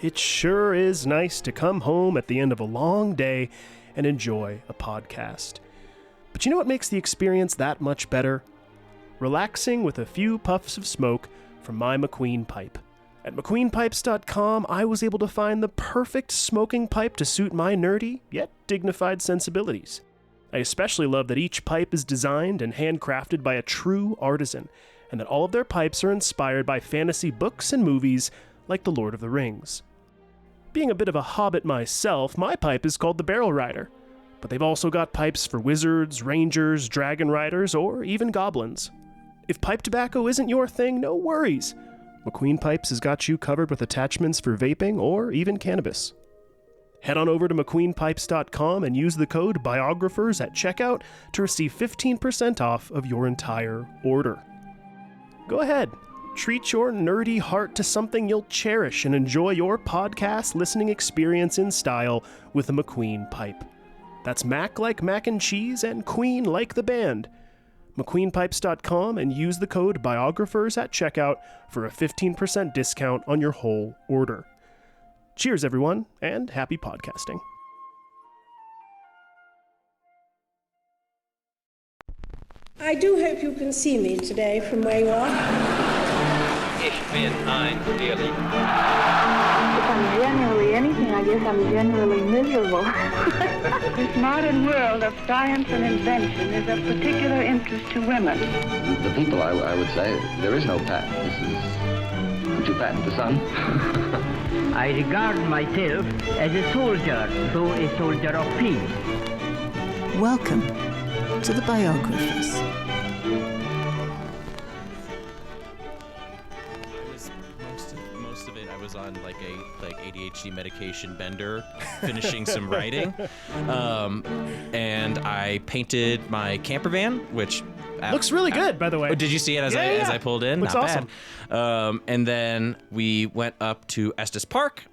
it sure is nice to come home at the end of a long day and enjoy a podcast. But you know what makes the experience that much better? Relaxing with a few puffs of smoke from my McQueen pipe. At McQueenPipes.com, I was able to find the perfect smoking pipe to suit my nerdy, yet dignified sensibilities. I especially love that each pipe is designed and handcrafted by a true artisan, and that all of their pipes are inspired by fantasy books and movies like The Lord of the Rings. Being a bit of a hobbit myself, my pipe is called the Barrel Rider, but they've also got pipes for wizards, rangers, dragon riders, or even goblins. If pipe tobacco isn't your thing, no worries. McQueen Pipes has got you covered with attachments for vaping or even cannabis. Head on over to McQueenPipes.com and use the code BIOGRAPHERS at checkout to receive 15% off of your entire order. Go ahead, treat your nerdy heart to something you'll cherish and enjoy your podcast listening experience in style with a McQueen pipe. That's Mac like mac and cheese and Queen like the band. McQueenPipes.com and use the code BIOGRAPHERS at checkout for a 15% discount on your whole order. Cheers, everyone, and happy podcasting. I do hope you can see me today from where you are. Ich bin ein Lehrling. If I'm generally anything, I guess I'm generally miserable. This modern world of science and invention is of particular interest to women. The people, I would say, there is no patent. Would you patent the sun? I regard myself as a soldier, though a soldier of peace. Welcome to the Biographers. Most of it, I was on like a ADHD medication bender, finishing some writing, and I painted my camper van, which looks really good, by the way. Did you see it as I pulled in? Looks Not awesome. bad. And then we went up to Estes Park.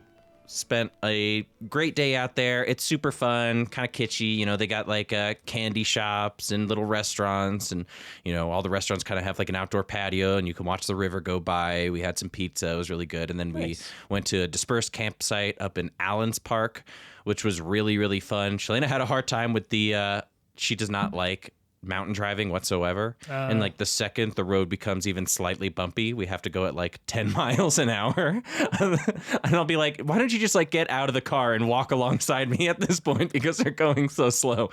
Spent a great day out there. It's super fun, kind of kitschy. You know, they got like candy shops and little restaurants, and you know, all the restaurants kind of have like an outdoor patio, and you can watch the river go by. We had some pizza; it was really good. And then we went to a dispersed campsite up in Allen's Park, which was really, really fun. Shalena had a hard time with the. She does not like mountain driving whatsoever, and like the second the road becomes even slightly bumpy, we have to go at like 10 miles an hour. And I'll be like, why don't you just like get out of the car and walk alongside me at this point, because they're going so slow.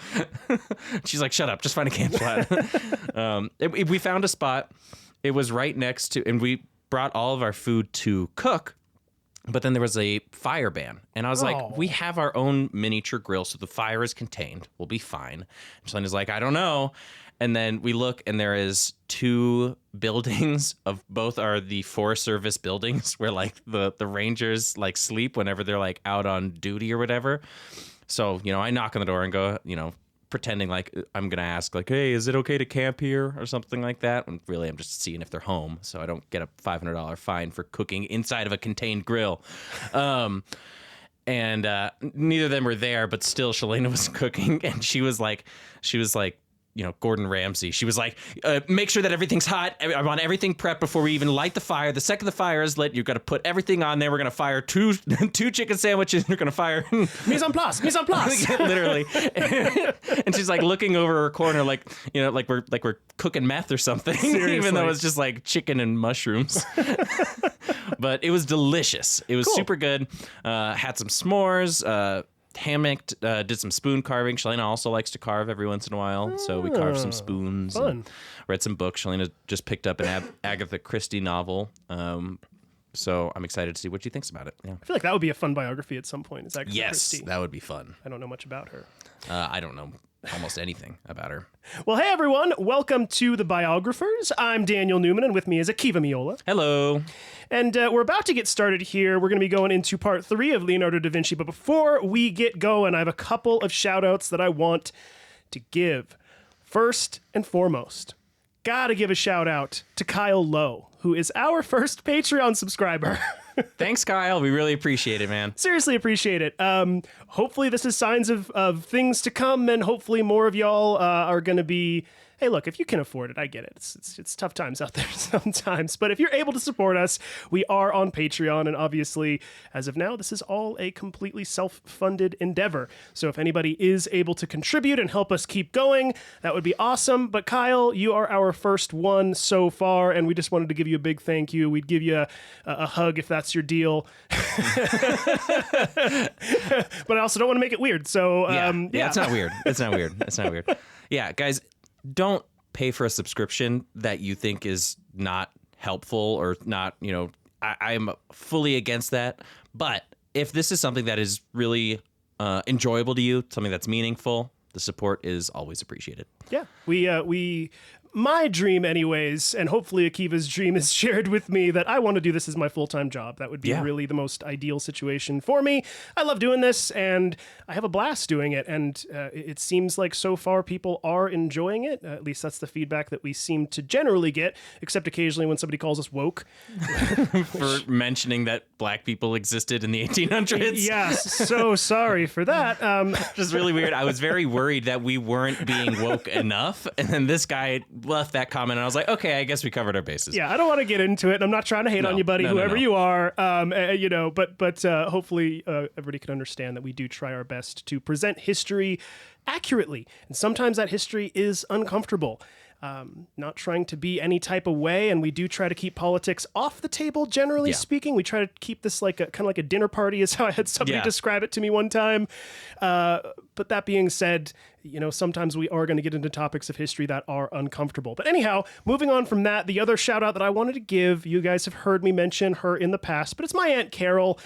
She's like, shut up, just find a campsite. We found a spot. It was right next to, and we brought all of our food to cook. But then there was a fire ban. And I was like, we have our own miniature grill, so the fire is contained. We'll be fine. And Selena's like, I don't know. And then we look, and there is two buildings of both are the Forest Service buildings where like the rangers like sleep whenever they're like out on duty or whatever. So, you know, I knock on the door and go, you know, pretending like I'm going to ask like, hey, is it okay to camp here or something like that? And really, I'm just seeing if they're home so I don't get a $500 fine for cooking inside of a contained grill. And neither of them were there, but still Shalena was cooking, and she was like, you know, Gordon Ramsay. She was like, make sure that everything's hot. I want everything prepped before we even light the fire. The second the fire is lit, you've got to put everything on there. We're going to fire two chicken sandwiches. We're going to fire... Mise en place, mise en place. Literally. And she's like looking over her corner like, you know, like we're cooking meth or something. Seriously. Even though it's just like chicken and mushrooms. But it was delicious. It was super good. Had some s'mores. Hammocked, did some spoon carving. Shalena also likes to carve every once in a while, so we carved some spoons. Fun. Read some books. Shalena just picked up an Agatha Christie novel, so I'm excited to see what she thinks about it. Yeah. I feel like that would be a fun biography at some point. Is Agatha Yes, Christie. that would be fun. I don't know much about her. I don't know almost anything about her. Well, hey everyone, welcome to the Biographers. I'm Daniel Newman, and with me is Akiva Miola. Hello. And we're about to get started here. We're going to be going into part 3 of Leonardo da Vinci, but before we get going, I have a couple of shout-outs that I want to give. First and foremost, gotta give a shout-out to Kyle Lowe, who is our first Patreon subscriber. Thanks, Kyle. We really appreciate it, man. Seriously appreciate it. Hopefully this is signs of things to come, and hopefully more of y'all are going to be... Hey, look, if you can afford it, I get it. It's tough times out there sometimes. But if you're able to support us, we are on Patreon. And obviously, as of now, this is all a completely self-funded endeavor. So if anybody is able to contribute and help us keep going, that would be awesome. But Kyle, you are our first one so far. And we just wanted to give you a big thank you. We'd give you a hug if that's your deal. But I also don't want to make it weird. So, yeah, it's not weird. It's not weird. It's not weird. Yeah, guys. Don't pay for a subscription that you think is not helpful or not, I'm fully against that. But if this is something that is really enjoyable to you, something that's meaningful, the support is always appreciated. Yeah, my dream anyways, and hopefully Akiva's dream is shared with me, that I want to do this as my full-time job. That would be really the most ideal situation for me. I love doing this, and I have a blast doing it, and it seems like so far people are enjoying it. At least that's the feedback that we seem to generally get, except occasionally when somebody calls us woke. For mentioning that black people existed in the 1800s. Yes, so sorry for that. Just really weird. I was very worried that we weren't being woke enough, and then this guy left that comment, and I was like, okay, I guess we covered our bases. Yeah, I don't want to get into it. I'm not trying to hate on you, buddy, whoever you are. But hopefully everybody can understand that we do try our best to present history accurately, and sometimes that history is uncomfortable. Not trying to be any type of way, and we do try to keep politics off the table, generally speaking. We try to keep this like kind of like a dinner party, is how I had somebody describe it to me one time. But that being said, sometimes we are going to get into topics of history that are uncomfortable. But anyhow, moving on from that, the other shout out that I wanted to give, you guys have heard me mention her in the past, but it's my Aunt Carol.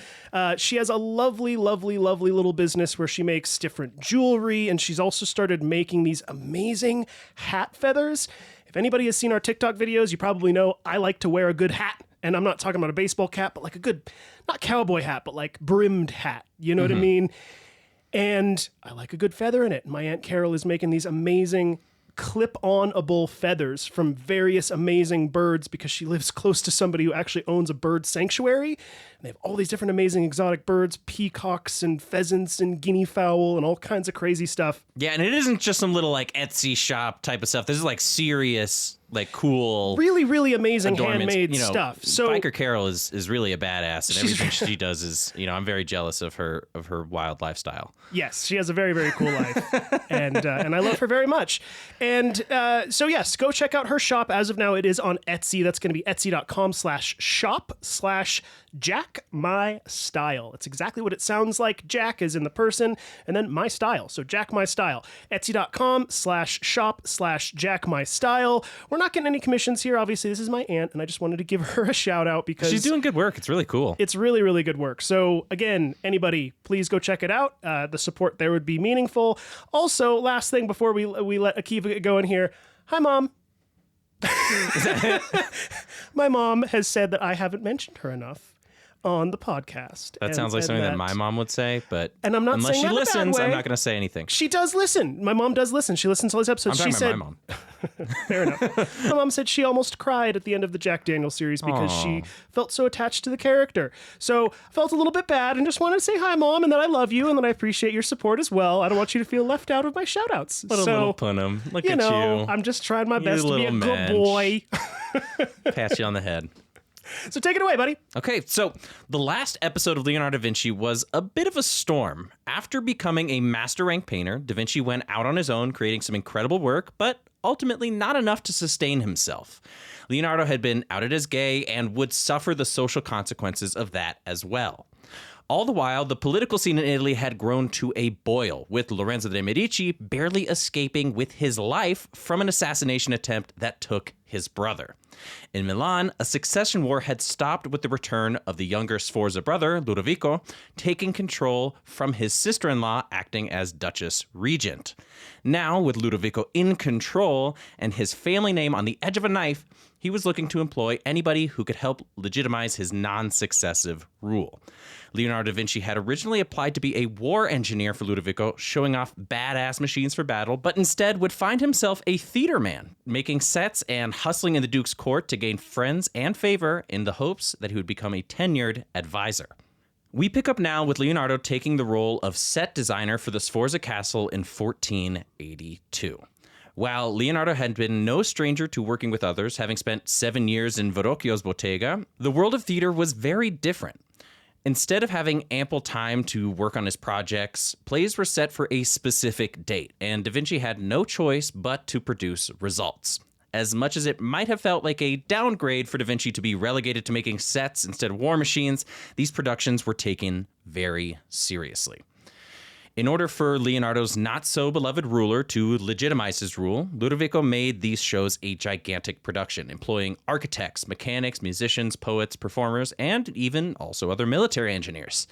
She has a lovely, lovely, lovely little business where she makes different jewelry, and she's also started making these amazing hat feathers. If anybody has seen our TikTok videos, you probably know I like to wear a good hat. And I'm not talking about a baseball cap, but like a good, not cowboy hat, but like brimmed hat. You know what I mean? And I like a good feather in it. My Aunt Carol is making these amazing clip-on-able feathers from various amazing birds because she lives close to somebody who actually owns a bird sanctuary. And they have all these different amazing exotic birds, peacocks and pheasants and guinea fowl and all kinds of crazy stuff. Yeah, and it isn't just some little like Etsy shop type of stuff. This is like serious, like cool, really, really amazing adornments, handmade stuff. So Biker Carol is really a badass, and everything she does is, I'm very jealous of her wild lifestyle. Yes, she has a very, very cool life, and I love her very much. And so yes, go check out her shop. As of now, it is on Etsy. That's going to be etsy.com/shop/JackMyStyle. It's exactly what it sounds like. Jack is in the person, and then my style. So Jack My Style. Etsy.com/shop/JackMyStyle. We're not getting any commissions here. Obviously, this is my aunt, and I just wanted to give her a shout out because she's doing good work. It's really cool. It's really, really good work. So again, anybody, please go check it out. The support there would be meaningful. Also, last thing before we let Akiva get going here. Hi, Mom. My mom has said that I haven't mentioned her enough on the podcast. That sounds like something that my mom would say, but and I'm not unless saying she that in a bad listens, way. I'm not going to say anything. She does listen. My mom does listen. She listens to all these episodes. I'm talking she about said, my mom. Fair enough. My mom said she almost cried at the end of the Jack Daniels series because she felt so attached to the character. So I felt a little bit bad and just wanted to say hi, Mom, and that I love you and that I appreciate your support as well. I don't want you to feel left out of my shout outs. What a little punum. Look at you. I'm just trying my best to be a little good boy. Pat you on the head. So take it away, buddy. Okay, so the last episode of Leonardo da Vinci was a bit of a storm. After becoming a master rank painter, Da Vinci went out on his own, creating some incredible work, but ultimately not enough to sustain himself. Leonardo had been outed as gay and would suffer the social consequences of that as well. All the while, the political scene in Italy had grown to a boil, with Lorenzo de' Medici barely escaping with his life from an assassination attempt that took his brother. In Milan, a succession war had stopped with the return of the younger Sforza brother, Ludovico, taking control from his sister-in-law acting as Duchess Regent. Now, with Ludovico in control and his family name on the edge of a knife, he was looking to employ anybody who could help legitimize his non-successive rule. Leonardo da Vinci had originally applied to be a war engineer for Ludovico, showing off badass machines for battle, but instead would find himself a theater man, making sets and hustling in the Duke's court to gain friends and favor in the hopes that he would become a tenured advisor. We pick up now with Leonardo taking the role of set designer for the Sforza Castle in 1482. While Leonardo had been no stranger to working with others, having spent 7 years in Verrocchio's bottega, the world of theater was very different. Instead of having ample time to work on his projects, plays were set for a specific date, and Da Vinci had no choice but to produce results. As much as it might have felt like a downgrade for Da Vinci to be relegated to making sets instead of war machines, these productions were taken very seriously. In order for Leonardo's not-so-beloved ruler to legitimize his rule, Ludovico made these shows a gigantic production, employing architects, mechanics, musicians, poets, performers, and even also other military engineers.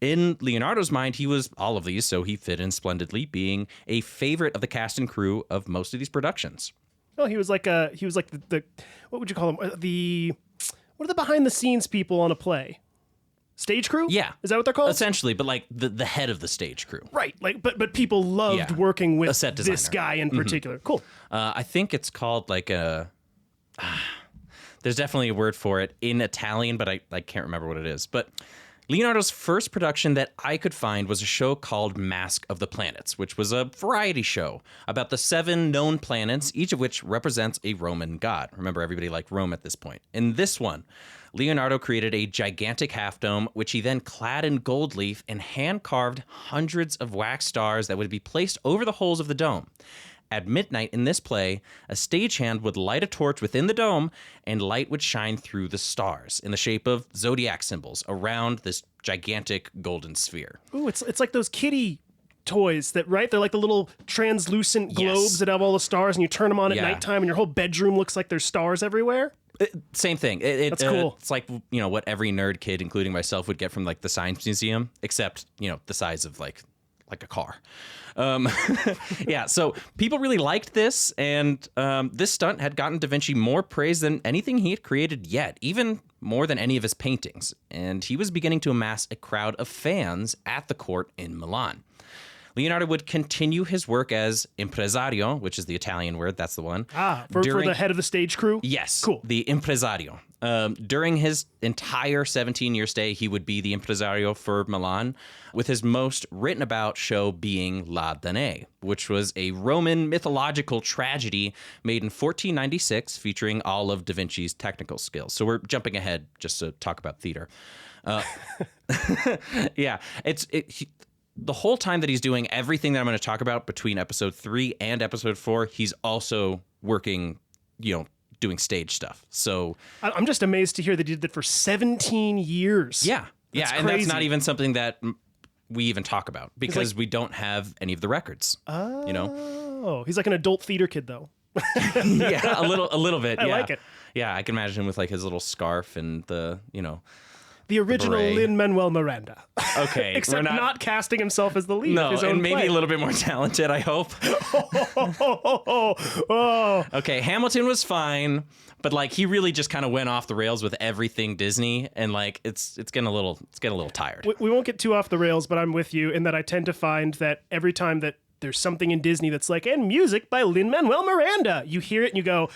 In Leonardo's mind, he was all of these, so he fit in splendidly, being a favorite of the cast and crew of most of these productions. Oh, he was like the what would you call him? What are the behind-the-scenes people on a play? Stage crew? Yeah. Is that what they're called? Essentially, but like the head of the stage crew. Right. Like, but people loved working with a set designer. This guy in particular. Cool. I think it's called like a... there's definitely a word for it in Italian, but I can't remember what it is. But Leonardo's first production that I could find was a show called Mask of the Planets, which was a variety show about the 7 known planets, each of which represents a Roman god. Remember, everybody liked Rome at this point. In this one, Leonardo created a gigantic half dome, which he then clad in gold leaf and hand-carved hundreds of wax stars that would be placed over the holes of the dome. At midnight in this play, a stagehand would light a torch within the dome, and light would shine through the stars in the shape of zodiac symbols around this gigantic golden sphere. Ooh, it's like those kitty toys that, right? They're like the little translucent globes that have all the stars, and you turn them on at nighttime, and your whole bedroom looks like there's stars everywhere. Same thing. That's cool. It's like, what every nerd kid, including myself, would get from like the science museum, except, the size of like a car. So people really liked this, and this stunt had gotten Da Vinci more praise than anything he had created yet, even more than any of his paintings. And he was beginning to amass a crowd of fans at the court in Milan. Leonardo would continue his work as impresario, which is the Italian word, that's the one. For the head of the stage crew? Yes. Cool. The impresario. During his entire 17-year stay, he would be the impresario for Milan, with his most written about show being La Danae, which was a Roman mythological tragedy made in 1496 featuring all of Da Vinci's technical skills. So we're jumping ahead just to talk about theater. The whole time that he's doing everything that I'm going to talk about between episode 3 and episode 4, he's also working, doing stage stuff. So I'm just amazed to hear that he did that for 17 years. Yeah. That's and crazy. that's not even something that we even talk about because we don't have any of the records. Oh, he's like an adult theater kid though. Yeah, a little bit. I like it. Yeah, I can imagine him with like his little scarf and the original Lin-Manuel Miranda. Okay. Except not casting himself as the lead of his own and maybe play. a little bit more talented, I hope. Okay, Hamilton was fine, but like he really just kind of went off the rails with everything Disney, and like it's getting a little tired. We won't get too off the rails, but I'm with you in that I tend to find that every time that there's something in Disney that's like, and music by Lin-Manuel Miranda, you hear it and you go,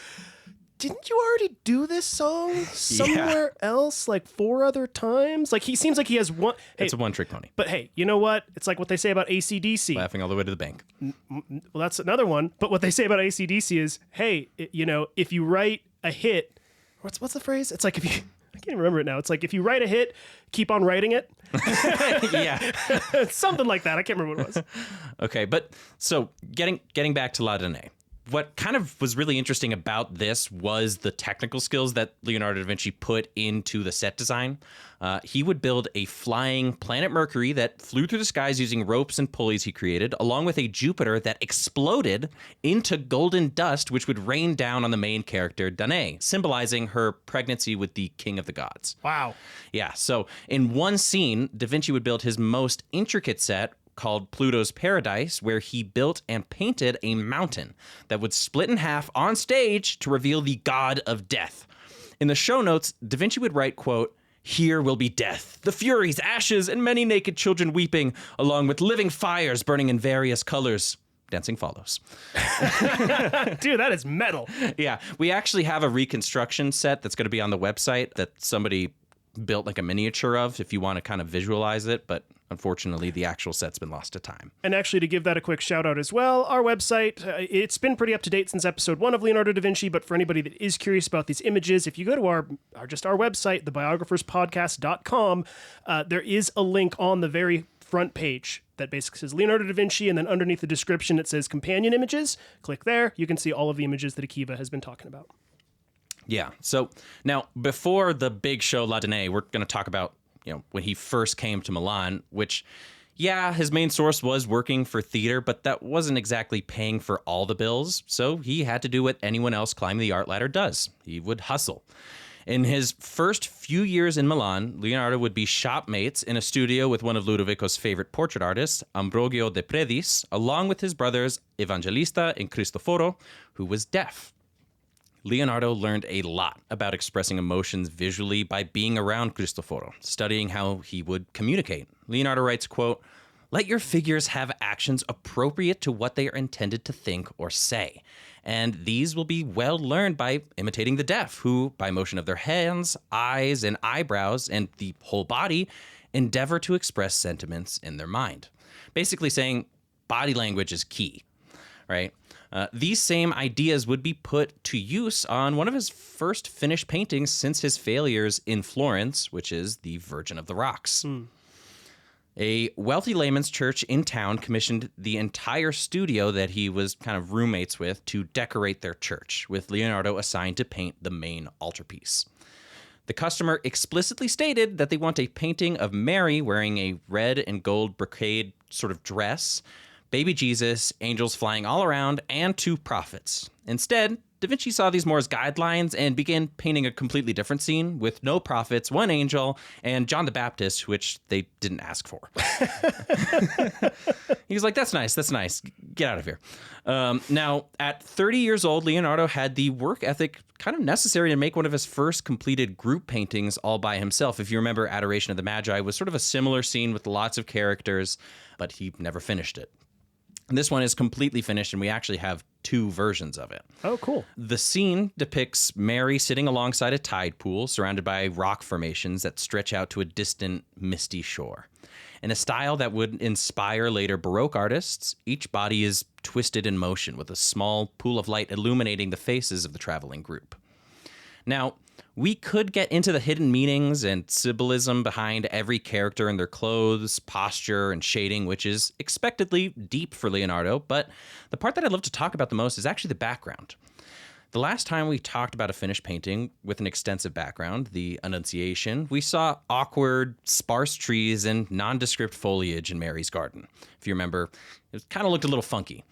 didn't you already do this song somewhere else like 4 other times? Like he seems like he has one. Hey, it's a one-trick pony. But hey, you know what? It's like what they say about AC/DC. Laughing all the way to the bank. Well, that's another one. But what they say about AC/DC is, hey, if you write a hit, what's the phrase? It's like I can't even remember it now. It's like if you write a hit, keep on writing it. Yeah. It's something like that. I can't remember what it was. Okay, but so getting back to La Danae. What kind of was really interesting about this was the technical skills that Leonardo da Vinci put into the set design. He would build a flying planet Mercury that flew through the skies using ropes and pulleys he created, along with a Jupiter that exploded into golden dust, which would rain down on the main character, Danae, symbolizing her pregnancy with the king of the gods. Wow. Yeah, so in one scene, Da Vinci would build his most intricate set, called Pluto's Paradise, where he built and painted a mountain that would split in half on stage to reveal the god of death. In the show notes, Da Vinci would write, quote, "Here will be death, the furies, ashes, and many naked children weeping, along with living fires burning in various colors. Dancing follows." Dude, that is metal. Yeah, we actually have a reconstruction set that's going to be on the website that somebody built like a miniature of if you want to kind of visualize it, but unfortunately the actual set's been lost to time. And actually, to give that a quick shout out as well, our website, it's been pretty up to date since episode 1 of Leonardo da Vinci, but for anybody that is curious about these images, if you go to our website, thebiographerspodcast.com, there is a link on the very front page that basically says Leonardo da Vinci, and then underneath the description it says companion images. Click there. You can see all of the images that Akiva has been talking about. Yeah. So now, before the big show La Danae, we're going to talk about, when he first came to Milan, which, yeah, his main source was working for theater, but that wasn't exactly paying for all the bills. So he had to do what anyone else climbing the art ladder does. He would hustle. In his first few years in Milan, Leonardo would be shopmates in a studio with one of Ludovico's favorite portrait artists, Ambrogio de Predis, along with his brothers Evangelista and Cristoforo, who was deaf. Leonardo learned a lot about expressing emotions visually by being around Cristoforo, studying how he would communicate. Leonardo writes, quote, "Let your figures have actions appropriate to what they are intended to think or say. And these will be well learned by imitating the deaf, who, by motion of their hands, eyes, and eyebrows, and the whole body, endeavor to express sentiments in their mind." Basically saying body language is key, right? These same ideas would be put to use on one of his first finished paintings since his failures in Florence, which is the Virgin of the Rocks. A wealthy layman's church in town commissioned the entire studio that he was kind of roommates with to decorate their church, with Leonardo assigned to paint the main altarpiece. The customer explicitly stated that they want a painting of Mary wearing a red and gold brocade sort of dress, baby Jesus, angels flying all around, and 2 prophets. Instead, Da Vinci saw these more as guidelines and began painting a completely different scene with no prophets, 1 angel, and John the Baptist, which they didn't ask for. He was like, that's nice. Get out of here. Now, at 30 years old, Leonardo had the work ethic kind of necessary to make one of his first completed group paintings all by himself. If you remember, Adoration of the Magi was sort of a similar scene with lots of characters, but he never finished it. And this one is completely finished, and we actually have 2 versions of it. Oh, cool. The scene depicts Mary sitting alongside a tide pool surrounded by rock formations that stretch out to a distant, misty shore. In a style that would inspire later Baroque artists, each body is twisted in motion with a small pool of light illuminating the faces of the traveling group. Now, we could get into the hidden meanings and symbolism behind every character and their clothes, posture, and shading, which is expectedly deep for Leonardo, but the part that I'd love to talk about the most is actually the background. The last time we talked about a finished painting with an extensive background, the Annunciation, we saw awkward, sparse trees and nondescript foliage in Mary's garden. If you remember, it kind of looked a little funky.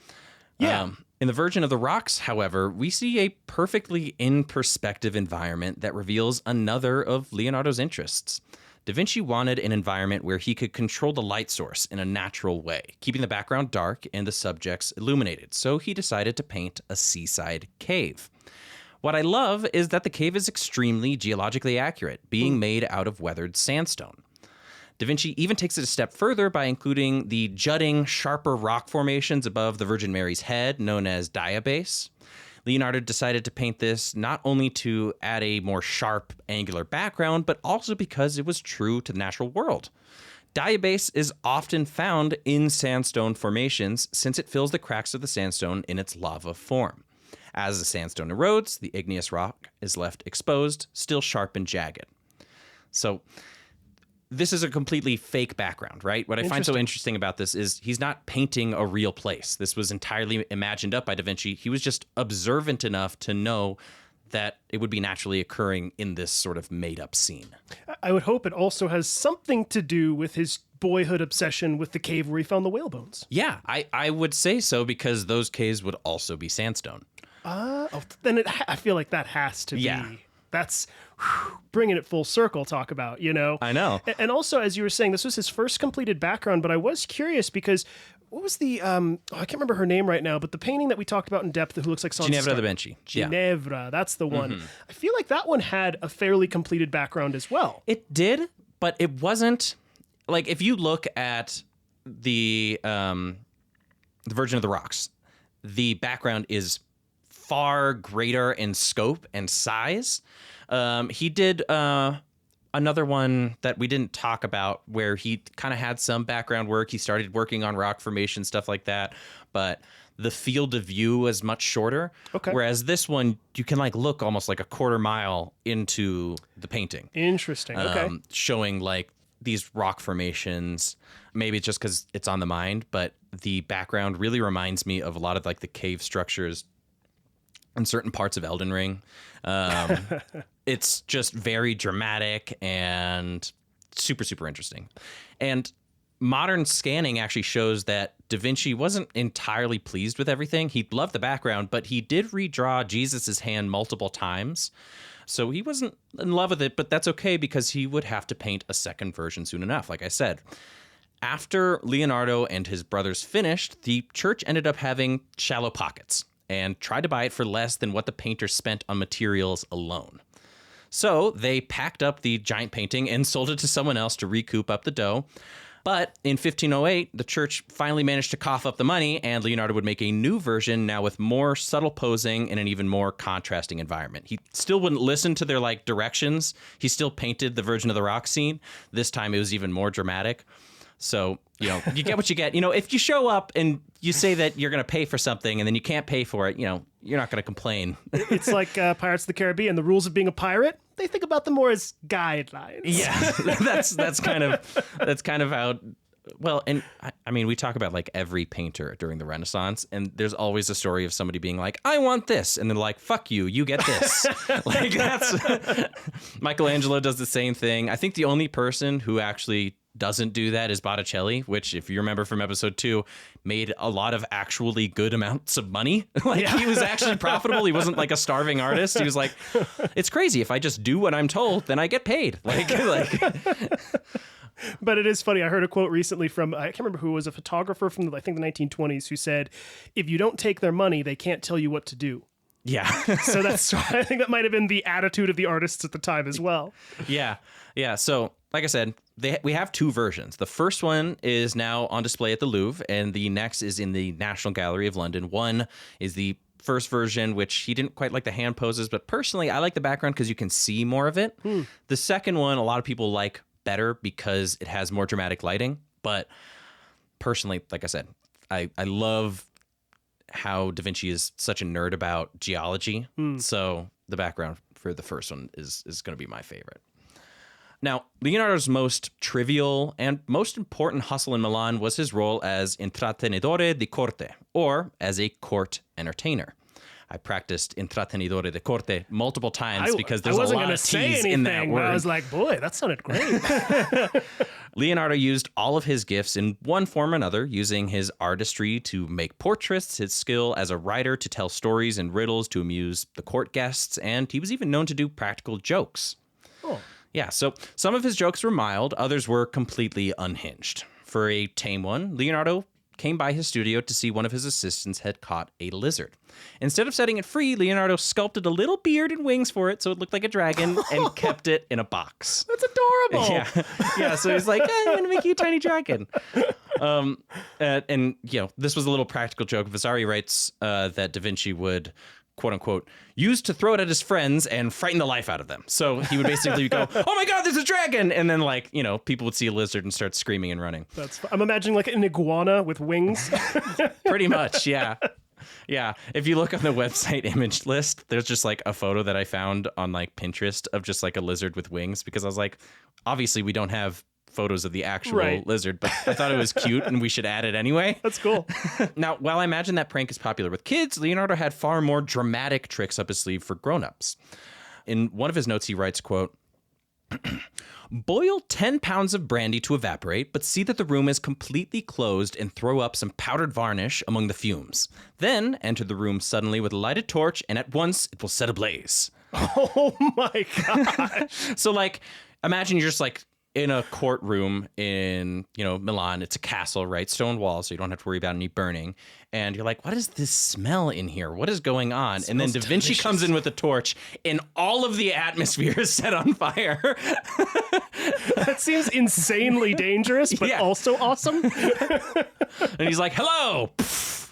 Yeah. In the Virgin of the Rocks, however, we see a perfectly in-perspective environment that reveals another of Leonardo's interests. Da Vinci wanted an environment where he could control the light source in a natural way, keeping the background dark and the subjects illuminated, so he decided to paint a seaside cave. What I love is that the cave is extremely geologically accurate, being made out of weathered sandstone. Da Vinci even takes it a step further by including the jutting, sharper rock formations above the Virgin Mary's head, known as diabase. Leonardo decided to paint this not only to add a more sharp, angular background, but also because it was true to the natural world. Diabase is often found in sandstone formations since it fills the cracks of the sandstone in its lava form. As the sandstone erodes, the igneous rock is left exposed, still sharp and jagged. So this is a completely fake background, right? What I find so interesting about this is he's not painting a real place. This was entirely imagined up by Da Vinci. He was just observant enough to know that it would be naturally occurring in this sort of made-up scene. I would hope it also has something to do with his boyhood obsession with the cave where he found the whale bones. Yeah, I would say so, because those caves would also be sandstone. Then I feel like that has to be That's bringing it full circle, talk about, you know? I know. And also, as you were saying, this was his first completed background, but I was curious because what was the, I can't remember her name right now, but the painting that we talked about in depth who looks like Ginevra da Vinci. Ginevra, that's the one. I feel like that one had a fairly completed background as well. It did, but it wasn't, like, if you look at the Virgin of the Rocks, the background is far greater in scope and size. He did another one that we didn't talk about where he kind of had some background work. He started working on rock formation, stuff like that. But the field of view was much shorter. Okay. Whereas this one, you can like look almost like a quarter mile into the painting. Interesting. Okay. Showing like these rock formations. Maybe it's just because it's on the mind, but the background really reminds me of a lot of like the cave structures in certain parts of Elden Ring. It's just very dramatic and super, super interesting. And modern scanning actually shows that Da Vinci wasn't entirely pleased with everything. He loved the background, but he did redraw Jesus's hand multiple times. So he wasn't in love with it, but that's okay because he would have to paint a second version soon enough, like I said. After Leonardo and his brothers finished, the church ended up having shallow pockets and tried to buy it for less than what the painter spent on materials alone. So they packed up the giant painting and sold it to someone else to recoup up the dough. But in 1508, the church finally managed to cough up the money, and Leonardo would make a new version now with more subtle posing and an even more contrasting environment. He still wouldn't listen to their like directions. He still painted the Virgin of the Rock scene. This time it was even more dramatic. So, you know, you get what you get. You know, if you show up and you say that you're going to pay for something and then you can't pay for it, you know, you're not going to complain. It's like Pirates of the Caribbean. The rules of being a pirate, they think about them more as guidelines. Yeah, that's kind of how. Well, and I mean, we talk about like every painter during the Renaissance, and there's always a story of somebody being like, "I want this," and they're like, "Fuck you, you get this." Like that's Michelangelo does the same thing. I think the only person who actually doesn't do that is Botticelli, which, if you remember from episode 2, made a lot of actually good amounts of money. He was actually profitable. He wasn't like a starving artist. He was like, it's crazy. If I just do what I'm told, then I get paid. But it is funny. I heard a quote recently from, I can't remember who, was a photographer from, I think, the 1920s who said, if you don't take their money, they can't tell you what to do. Yeah. So I think that might have been the attitude of the artists at the time as well. Yeah. Yeah. So, like I said, we have two versions. The first one is now on display at the Louvre, and the next is in the National Gallery of London. One is the first version, which he didn't quite like the hand poses, but personally, I like the background because you can see more of it. The second one, a lot of people like better because it has more dramatic lighting. But personally, like I said, I love how Da Vinci is such a nerd about geology. So the background for the first one is going to be my favorite. Now, Leonardo's most trivial and most important hustle in Milan was his role as intrattenitore di corte, or as a court entertainer. I practiced intrattenitore di corte multiple times because there's a lot of T's in that word. I was like, boy, that sounded great. Leonardo used all of his gifts in one form or another, using his artistry to make portraits, his skill as a writer to tell stories and riddles to amuse the court guests, and he was even known to do practical jokes. Oh. Yeah, so some of his jokes were mild, others were completely unhinged. For a tame one, Leonardo came by his studio to see one of his assistants had caught a lizard. Instead of setting it free, Leonardo sculpted a little beard and wings for it so it looked like a dragon and kept it in a box. That's adorable. Yeah, so he's like, I'm going to make you a tiny dragon. And you know, this was a little practical joke. Vasari writes that Da Vinci would, quote unquote, used to throw it at his friends and frighten the life out of them. So he would basically go, oh my God, there's a dragon. And then, like, you know, people would see a lizard and start screaming and running. I'm imagining like an iguana with wings. Pretty much. Yeah. Yeah. If you look on the website image list, there's just like a photo that I found on like Pinterest of just like a lizard with wings, because I was like, obviously we don't have photos of the actual lizard, but I thought it was cute and we should add it anyway. That's cool. Now, while I imagine that prank is popular with kids, Leonardo had far more dramatic tricks up his sleeve for grown-ups. In one of his notes, he writes, quote, boil 10 pounds of brandy to evaporate, but see that the room is completely closed and throw up some powdered varnish among the fumes. Then enter the room suddenly with a lighted torch, and at once it will set ablaze. Oh my God. So like, imagine you're just like in a courtroom in, Milan. It's a castle, right? Stone walls, so you don't have to worry about any burning. And you're like, what is this smell in here? What is going on? And then Da Vinci comes in with a torch and all of the atmosphere is set on fire. That seems insanely dangerous, but also awesome. And he's like, hello.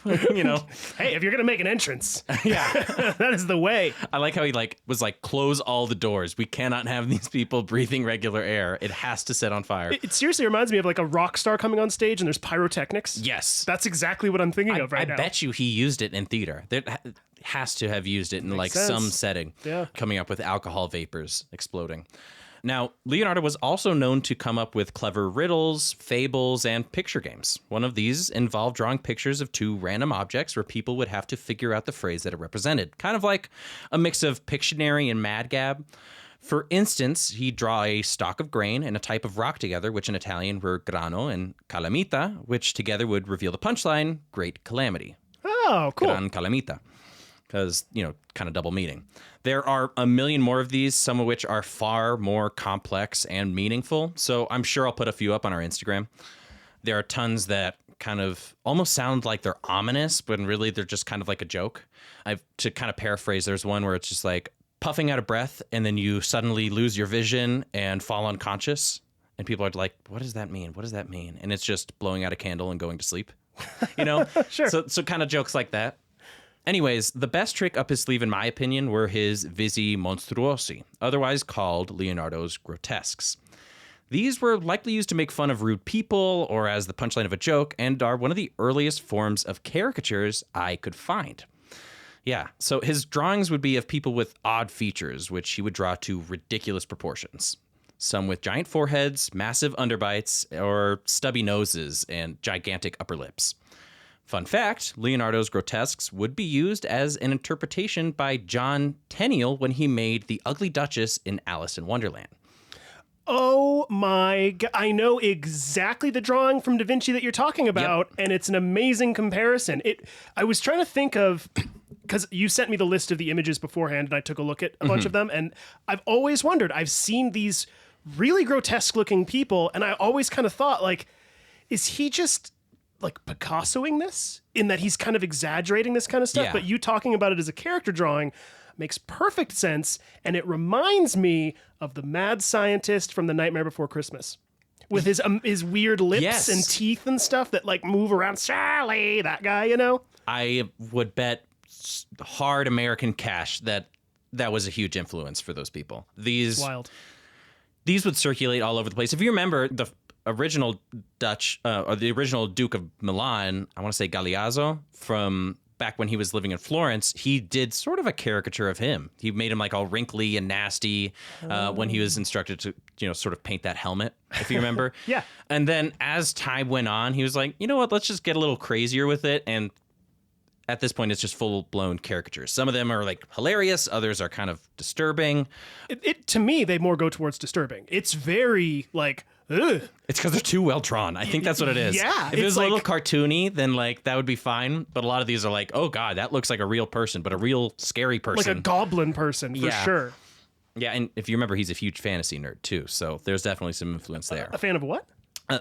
Hey, if you're gonna make an entrance, that is the way. I like how he was close all the doors. We cannot have these people breathing regular air. It has to set on fire. It seriously reminds me of like a rock star coming on stage and there's pyrotechnics. Yes, that's exactly what I'm thinking of right now. I bet you he used it in theater. There has to have used it in Makes sense. Some setting. Yeah, coming up with alcohol vapors exploding. Now, Leonardo was also known to come up with clever riddles, fables, and picture games. One of these involved drawing pictures of two random objects where people would have to figure out the phrase that it represented. Kind of like a mix of Pictionary and Mad Gab. For instance, he'd draw a stalk of grain and a type of rock together, which in Italian were grano and calamita, which together would reveal the punchline, great calamity. Oh, cool. Gran calamita. Because, kind of double meaning. There are a million more of these, some of which are far more complex and meaningful. So I'm sure I'll put a few up on our Instagram. There are tons that kind of almost sound like they're ominous, but really they're just kind of like a joke. To kind of paraphrase, there's one where it's just like puffing out of breath and then you suddenly lose your vision and fall unconscious. And people are like, what does that mean? What does that mean? And it's just blowing out a candle and going to sleep. Sure. So kind of jokes like that. Anyways, the best trick up his sleeve, in my opinion, were his visi monstruosi, otherwise called Leonardo's grotesques. These were likely used to make fun of rude people or as the punchline of a joke, and are one of the earliest forms of caricatures I could find. Yeah, so his drawings would be of people with odd features, which he would draw to ridiculous proportions. Some with giant foreheads, massive underbites, or stubby noses and gigantic upper lips. Fun fact, Leonardo's grotesques would be used as an interpretation by John Tenniel when he made The Ugly Duchess in Alice in Wonderland. Oh my God. I know exactly the drawing from Da Vinci that you're talking about, and it's an amazing comparison. I was trying to think of, because you sent me the list of the images beforehand, and I took a look at a bunch of them, and I've always wondered, I've seen these really grotesque looking people, and I always kind of thought, like, is he just like Picassoing this in that he's kind of exaggerating this kind of stuff? But you talking about it as a character drawing makes perfect sense, and it reminds me of the mad scientist from The Nightmare Before Christmas with his weird lips and teeth and stuff that like move around. Sally, that guy, I would bet hard American cash that was a huge influence for those people. These would circulate all over the place. If you remember the original or the original Duke of Milan, I want to say Galeazzo, from back when he was living in Florence, he did sort of a caricature of him. He made him like all wrinkly and nasty when he was instructed to, sort of paint that helmet, if you remember. Yeah. And then as time went on, he was like, you know what, let's just get a little crazier with it. And at this point, it's just full-blown caricatures. Some of them are like hilarious. Others are kind of disturbing. To me, they more go towards disturbing. It's very like, ugh. It's because they're too well drawn. I think that's what it is. Yeah. If it was a little cartoony, then like that would be fine. But a lot of these are like, oh God, that looks like a real person, but a real scary person. Like a goblin person, for sure. Yeah, and if you remember, he's a huge fantasy nerd too. So there's definitely some influence there. A fan of what?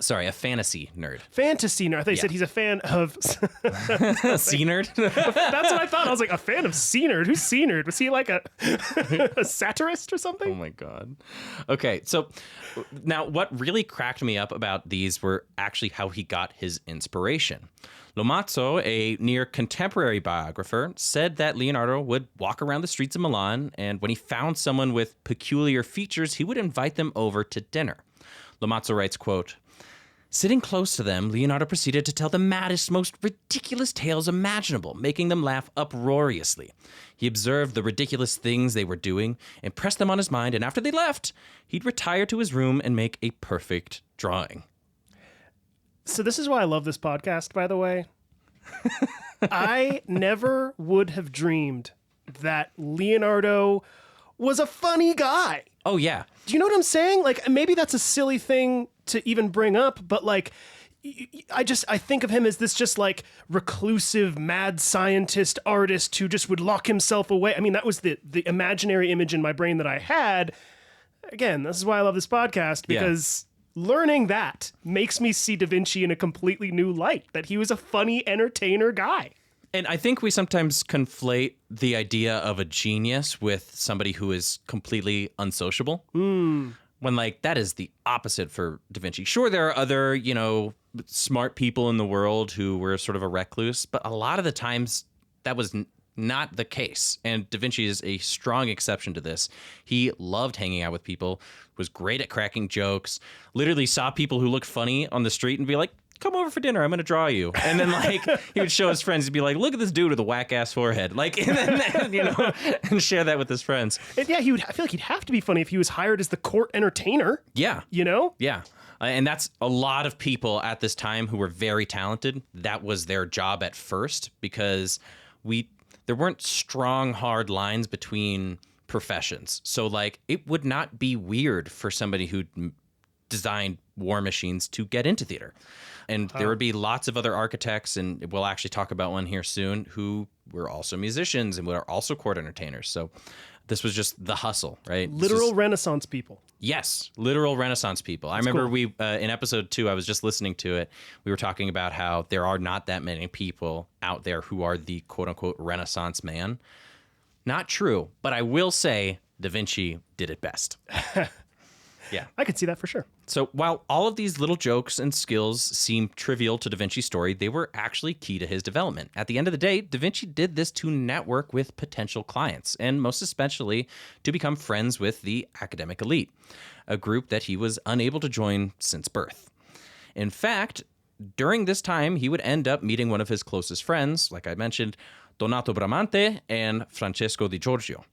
Sorry, a fantasy nerd. Fantasy nerd. I thought you said he's a fan of... Sea nerd? That's what I thought. I was like, a fan of sea nerd? Who's sea nerd? Was he like a satirist or something? Oh my God. Okay, so now what really cracked me up about these were actually how he got his inspiration. Lomazzo, a near contemporary biographer, said that Leonardo would walk around the streets of Milan, and when he found someone with peculiar features, he would invite them over to dinner. Lomazzo writes, quote, "Sitting close to them, Leonardo proceeded to tell the maddest, most ridiculous tales imaginable, making them laugh uproariously. He observed the ridiculous things they were doing, impressed them on his mind, and after they left, he'd retire to his room and make a perfect drawing." So this is why I love this podcast, by the way. I never would have dreamed that Leonardo was a funny guy. Oh, yeah. Do you know what I'm saying? Like, maybe that's a silly thing to even bring up, but like, I think of him as this just like reclusive mad scientist artist who just would lock himself away. I mean, that was the imaginary image in my brain that I had. Again, this is why I love this podcast, because learning that makes me see Da Vinci in a completely new light, that he was a funny entertainer guy. And I think we sometimes conflate the idea of a genius with somebody who is completely unsociable. When, like, that is the opposite for Da Vinci. Sure, there are other, you know, smart people in the world who were sort of a recluse, but a lot of the times that was not the case. And Da Vinci is a strong exception to this. He loved hanging out with people, was great at cracking jokes, literally saw people who looked funny on the street and be like, come over for dinner, I'm going to draw you. And then, like, he would show his friends, he'd be like, look at this dude with a whack-ass forehead. Like, and then, you know, and share that with his friends. And yeah, I feel like he'd have to be funny if he was hired as the court entertainer. Yeah. You know? Yeah. And that's a lot of people at this time who were very talented. That was their job at first, because there weren't strong, hard lines between professions. So, like, it would not be weird for somebody who designed war machines to get into theater. And there would be lots of other architects, and we'll actually talk about one here soon, who were also musicians and were also court entertainers. So this was just the hustle, right? Literal Renaissance people. Yes, literal Renaissance people. I remember we in episode 2, I was just listening to it. We were talking about how there are not that many people out there who are the quote-unquote Renaissance man. Not true, but I will say Da Vinci did it best. Yeah. I could see that for sure. So while all of these little jokes and skills seem trivial to Da Vinci's story, they were actually key to his development. At the end of the day, Da Vinci did this to network with potential clients, and most especially to become friends with the academic elite, a group that he was unable to join since birth. In fact, during this time, he would end up meeting one of his closest friends, like I mentioned, Donato Bramante and Francesco di Giorgio.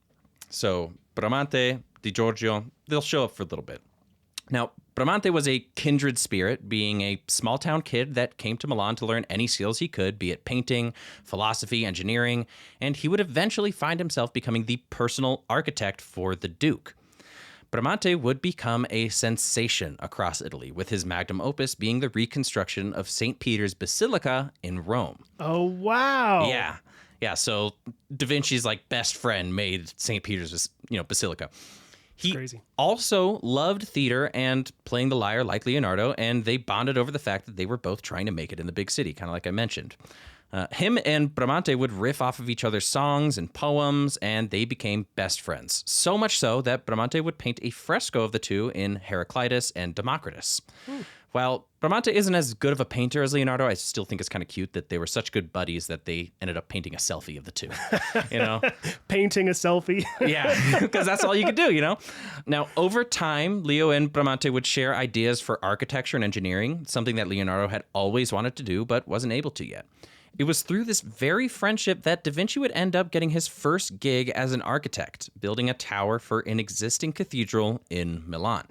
So Bramante, di Giorgio, they'll show up for a little bit. Now, Bramante was a kindred spirit, being a small-town kid that came to Milan to learn any skills he could, be it painting, philosophy, engineering, and he would eventually find himself becoming the personal architect for the Duke. Bramante would become a sensation across Italy, with his magnum opus being the reconstruction of St. Peter's Basilica in Rome. Oh, wow. Yeah, so Da Vinci's, like, best friend made St. Peter's, Basilica. He crazy. Also loved theater and playing the lyre like Leonardo, and they bonded over the fact that they were both trying to make it in the big city, kind of like I mentioned. Him and Bramante would riff off of each other's songs and poems, and they became best friends. So much so that Bramante would paint a fresco of the two in Heraclitus and Democritus. While Bramante isn't as good of a painter as Leonardo, I still think it's kind of cute that they were such good buddies that they ended up painting a selfie of the two, Painting a selfie. Yeah, because that's all you could do, Now, over time, Leo and Bramante would share ideas for architecture and engineering, something that Leonardo had always wanted to do but wasn't able to yet. It was through this very friendship that Da Vinci would end up getting his first gig as an architect, building a tower for an existing cathedral in Milan.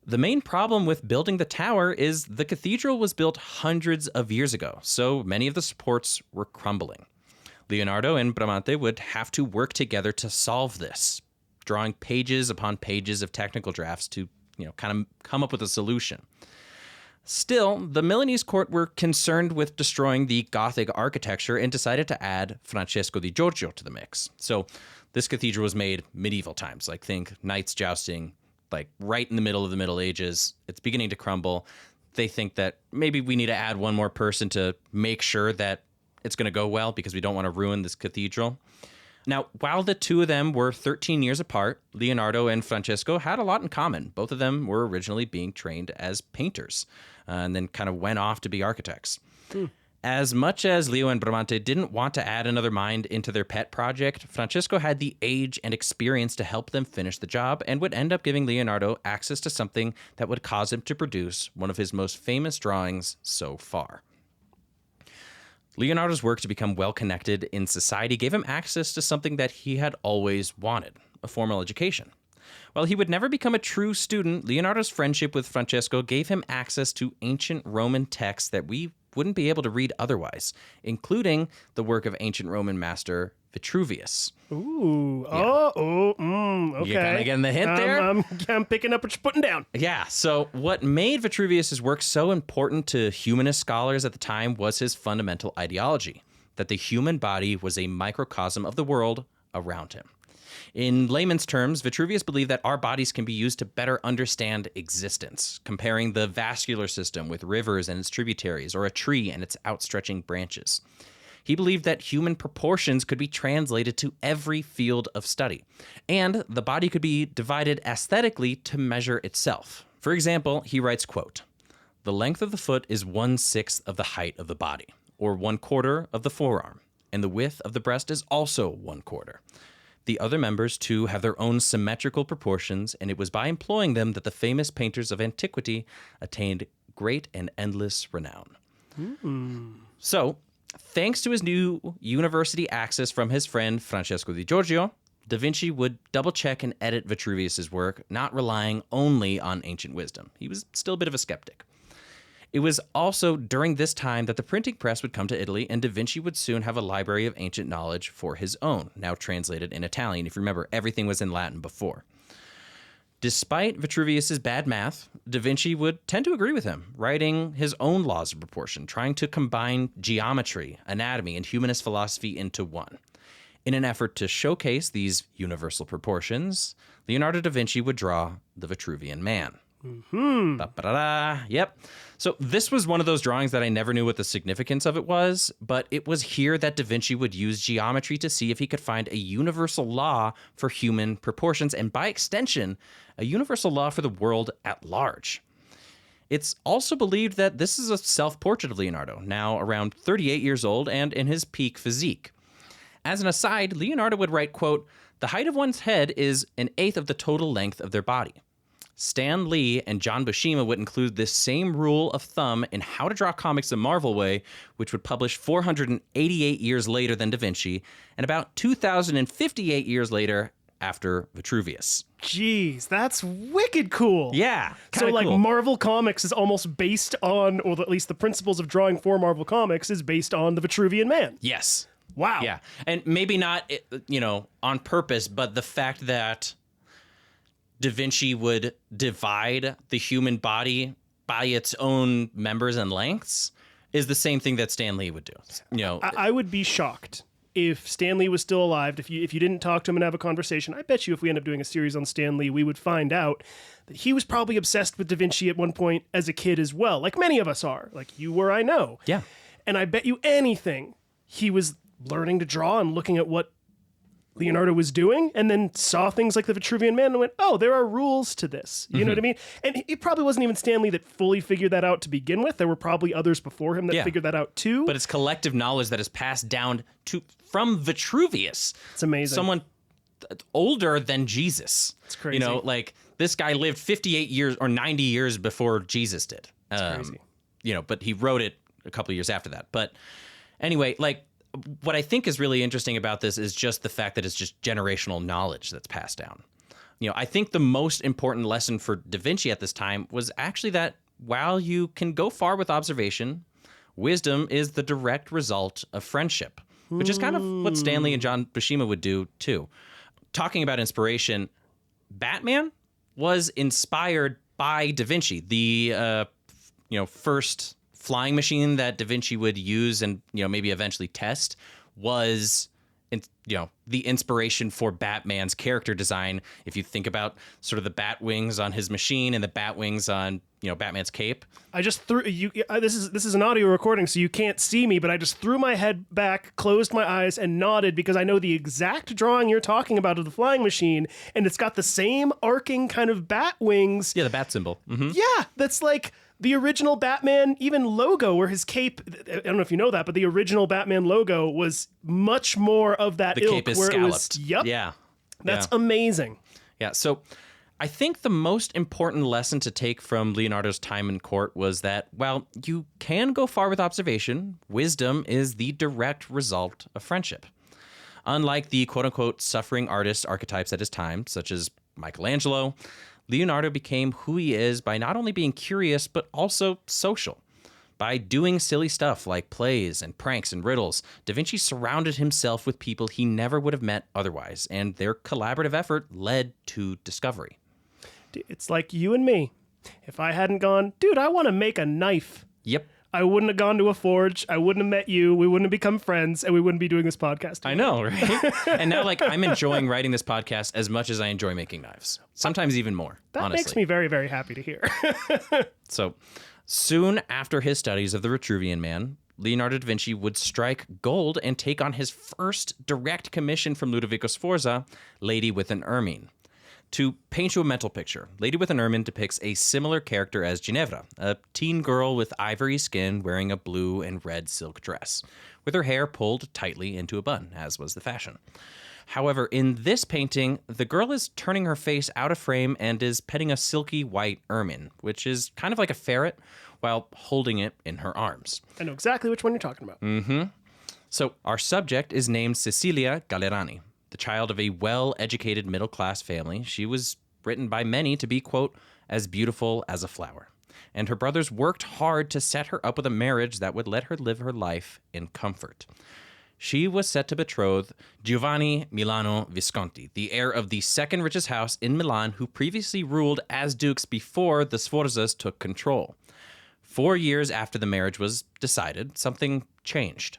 The main problem with building the tower is the cathedral was built hundreds of years ago, so many of the supports were crumbling. Leonardo and Bramante would have to work together to solve this, drawing pages upon pages of technical drafts to, kind of come up with a solution. Still, the Milanese court were concerned with destroying the Gothic architecture and decided to add Francesco di Giorgio to the mix. So this cathedral was made medieval times, like think knights jousting, like right in the middle of the Middle Ages. It's beginning to crumble. They think that maybe we need to add one more person to make sure that it's going to go well because we don't want to ruin this cathedral. Now, while the two of them were 13 years apart, Leonardo and Francesco had a lot in common. Both of them were originally being trained as painters and then kind of went off to be architects. As much as Leo and Bramante didn't want to add another mind into their pet project, Francesco had the age and experience to help them finish the job and would end up giving Leonardo access to something that would cause him to produce one of his most famous drawings so far. Leonardo's work to become well-connected in society gave him access to something that he had always wanted, a formal education. While he would never become a true student, Leonardo's friendship with Francesco gave him access to ancient Roman texts that we wouldn't be able to read otherwise, including the work of ancient Roman master Vitruvius. Ooh. Yeah. Okay. You kind of getting the hint there? I'm picking up what you're putting down. Yeah, so what made Vitruvius's work so important to humanist scholars at the time was his fundamental ideology, that the human body was a microcosm of the world around him. In layman's terms, Vitruvius believed that our bodies can be used to better understand existence, comparing the vascular system with rivers and its tributaries, or a tree and its outstretching branches. He believed that human proportions could be translated to every field of study, and the body could be divided aesthetically to measure itself. For example, he writes, quote, "The length of the foot is 1/6 of the height of the body, or 1/4 of the forearm, and the width of the breast is also 1/4. The other members, too, have their own symmetrical proportions, and it was by employing them that the famous painters of antiquity attained great and endless renown." So, thanks to his new university access from his friend Francesco di Giorgio, Da Vinci would double-check and edit Vitruvius's work, not relying only on ancient wisdom. He was still a bit of a skeptic. It was also during this time that the printing press would come to Italy, and Da Vinci would soon have a library of ancient knowledge for his own, now translated in Italian. If you remember, everything was in Latin before. Despite Vitruvius's bad math, Da Vinci would tend to agree with him, writing his own laws of proportion, trying to combine geometry, anatomy, and humanist philosophy into one. In an effort to showcase these universal proportions, Leonardo da Vinci would draw the Vitruvian Man. Yep. So this was one of those drawings that I never knew what the significance of it was, but it was here that Da Vinci would use geometry to see if he could find a universal law for human proportions, and by extension, a universal law for the world at large. It's also believed that this is a self-portrait of Leonardo, now around 38 years old and in his peak physique. As an aside, Leonardo would write, quote, "The height of one's head is 1/8 of the total length of their body." Stan Lee and John Buscema would include this same rule of thumb in How to Draw Comics the Marvel Way, which would publish 488 years later than Da Vinci, and about 2,058 years later after Vitruvius. Jeez, that's wicked cool. Yeah. So, like, cool. Marvel Comics is almost based on, or at least the principles of drawing for Marvel Comics is based on the Vitruvian Man. Yes. Wow. Yeah. And maybe not, on purpose, but the fact that Da Vinci would divide the human body by its own members and lengths is the same thing that Stan Lee would do. I would be shocked if Stan Lee was still alive. If you didn't talk to him and have a conversation, I bet you if we end up doing a series on Stan Lee, we would find out that he was probably obsessed with Da Vinci at one point as a kid as well, like many of us are, like you were, I know. Yeah. And I bet you anything he was learning to draw and looking at what Leonardo was doing, and then saw things like the Vitruvian Man and went, oh, there are rules to this. You know what I mean? And it probably wasn't even Stan Lee that fully figured that out to begin with. There were probably others before him that figured that out too. But it's collective knowledge that is passed down from Vitruvius. It's amazing. Someone older than Jesus. It's crazy. Like this guy lived 58 years or 90 years before Jesus did. It's crazy. But he wrote it a couple of years after that. But anyway, like, what I think is really interesting about this is just the fact that it's just generational knowledge that's passed down. I think the most important lesson for Da Vinci at this time was actually that while you can go far with observation, wisdom is the direct result of friendship, which is kind of what Stanley and John Buscema would do too. Talking about inspiration, Batman was inspired by Da Vinci. The first flying machine that Da Vinci would use and maybe eventually test was the inspiration for Batman's character design. If you think about sort of the bat wings on his machine and the bat wings on Batman's cape. I just threw you. This is an audio recording, so you can't see me, but I just threw my head back, closed my eyes, and nodded because I know the exact drawing you're talking about of the flying machine, and it's got the same arcing kind of bat wings. Yeah, the bat symbol. Mm-hmm. Yeah, that's like the original Batman even logo, where his cape, I don't know if you know that, but the original Batman logo was much more of that the ilk. Cape is where scalloped. It was, yep. Yeah. That's amazing. Yeah, so I think the most important lesson to take from Leonardo's time in court was that while you can go far with observation, wisdom is the direct result of friendship. Unlike the quote-unquote suffering artist archetypes at his time, such as Michelangelo, Leonardo became who he is by not only being curious, but also social. By doing silly stuff like plays and pranks and riddles, Da Vinci surrounded himself with people he never would have met otherwise, and their collaborative effort led to discovery. It's like you and me. If I hadn't gone, dude, I want to make a knife. Yep. I wouldn't have gone to a forge. I wouldn't have met you. We wouldn't have become friends, and we wouldn't be doing this podcast together. I know, right? And now, I'm enjoying writing this podcast as much as I enjoy making knives. Sometimes even more, that honestly. makes me very, very happy to hear. So, soon after his studies of the Vitruvian Man, Leonardo da Vinci would strike gold and take on his first direct commission from Ludovico Sforza, Lady with an Ermine. To paint you a mental picture, Lady with an Ermine depicts a similar character as Ginevra, a teen girl with ivory skin wearing a blue and red silk dress, with her hair pulled tightly into a bun, as was the fashion. However, in this painting, the girl is turning her face out of frame and is petting a silky white ermine, which is kind of like a ferret, while holding it in her arms. I know exactly which one you're talking about. Mm-hmm. So our subject is named Cecilia Gallerani. The child of a well-educated middle-class family, she was written by many to be, quote, as beautiful as a flower. And her brothers worked hard to set her up with a marriage that would let her live her life in comfort. She was set to betroth Giovanni Milano Visconti, the heir of the second richest house in Milan, who previously ruled as dukes before the Sforzas took control. 4 years after the marriage was decided, something changed.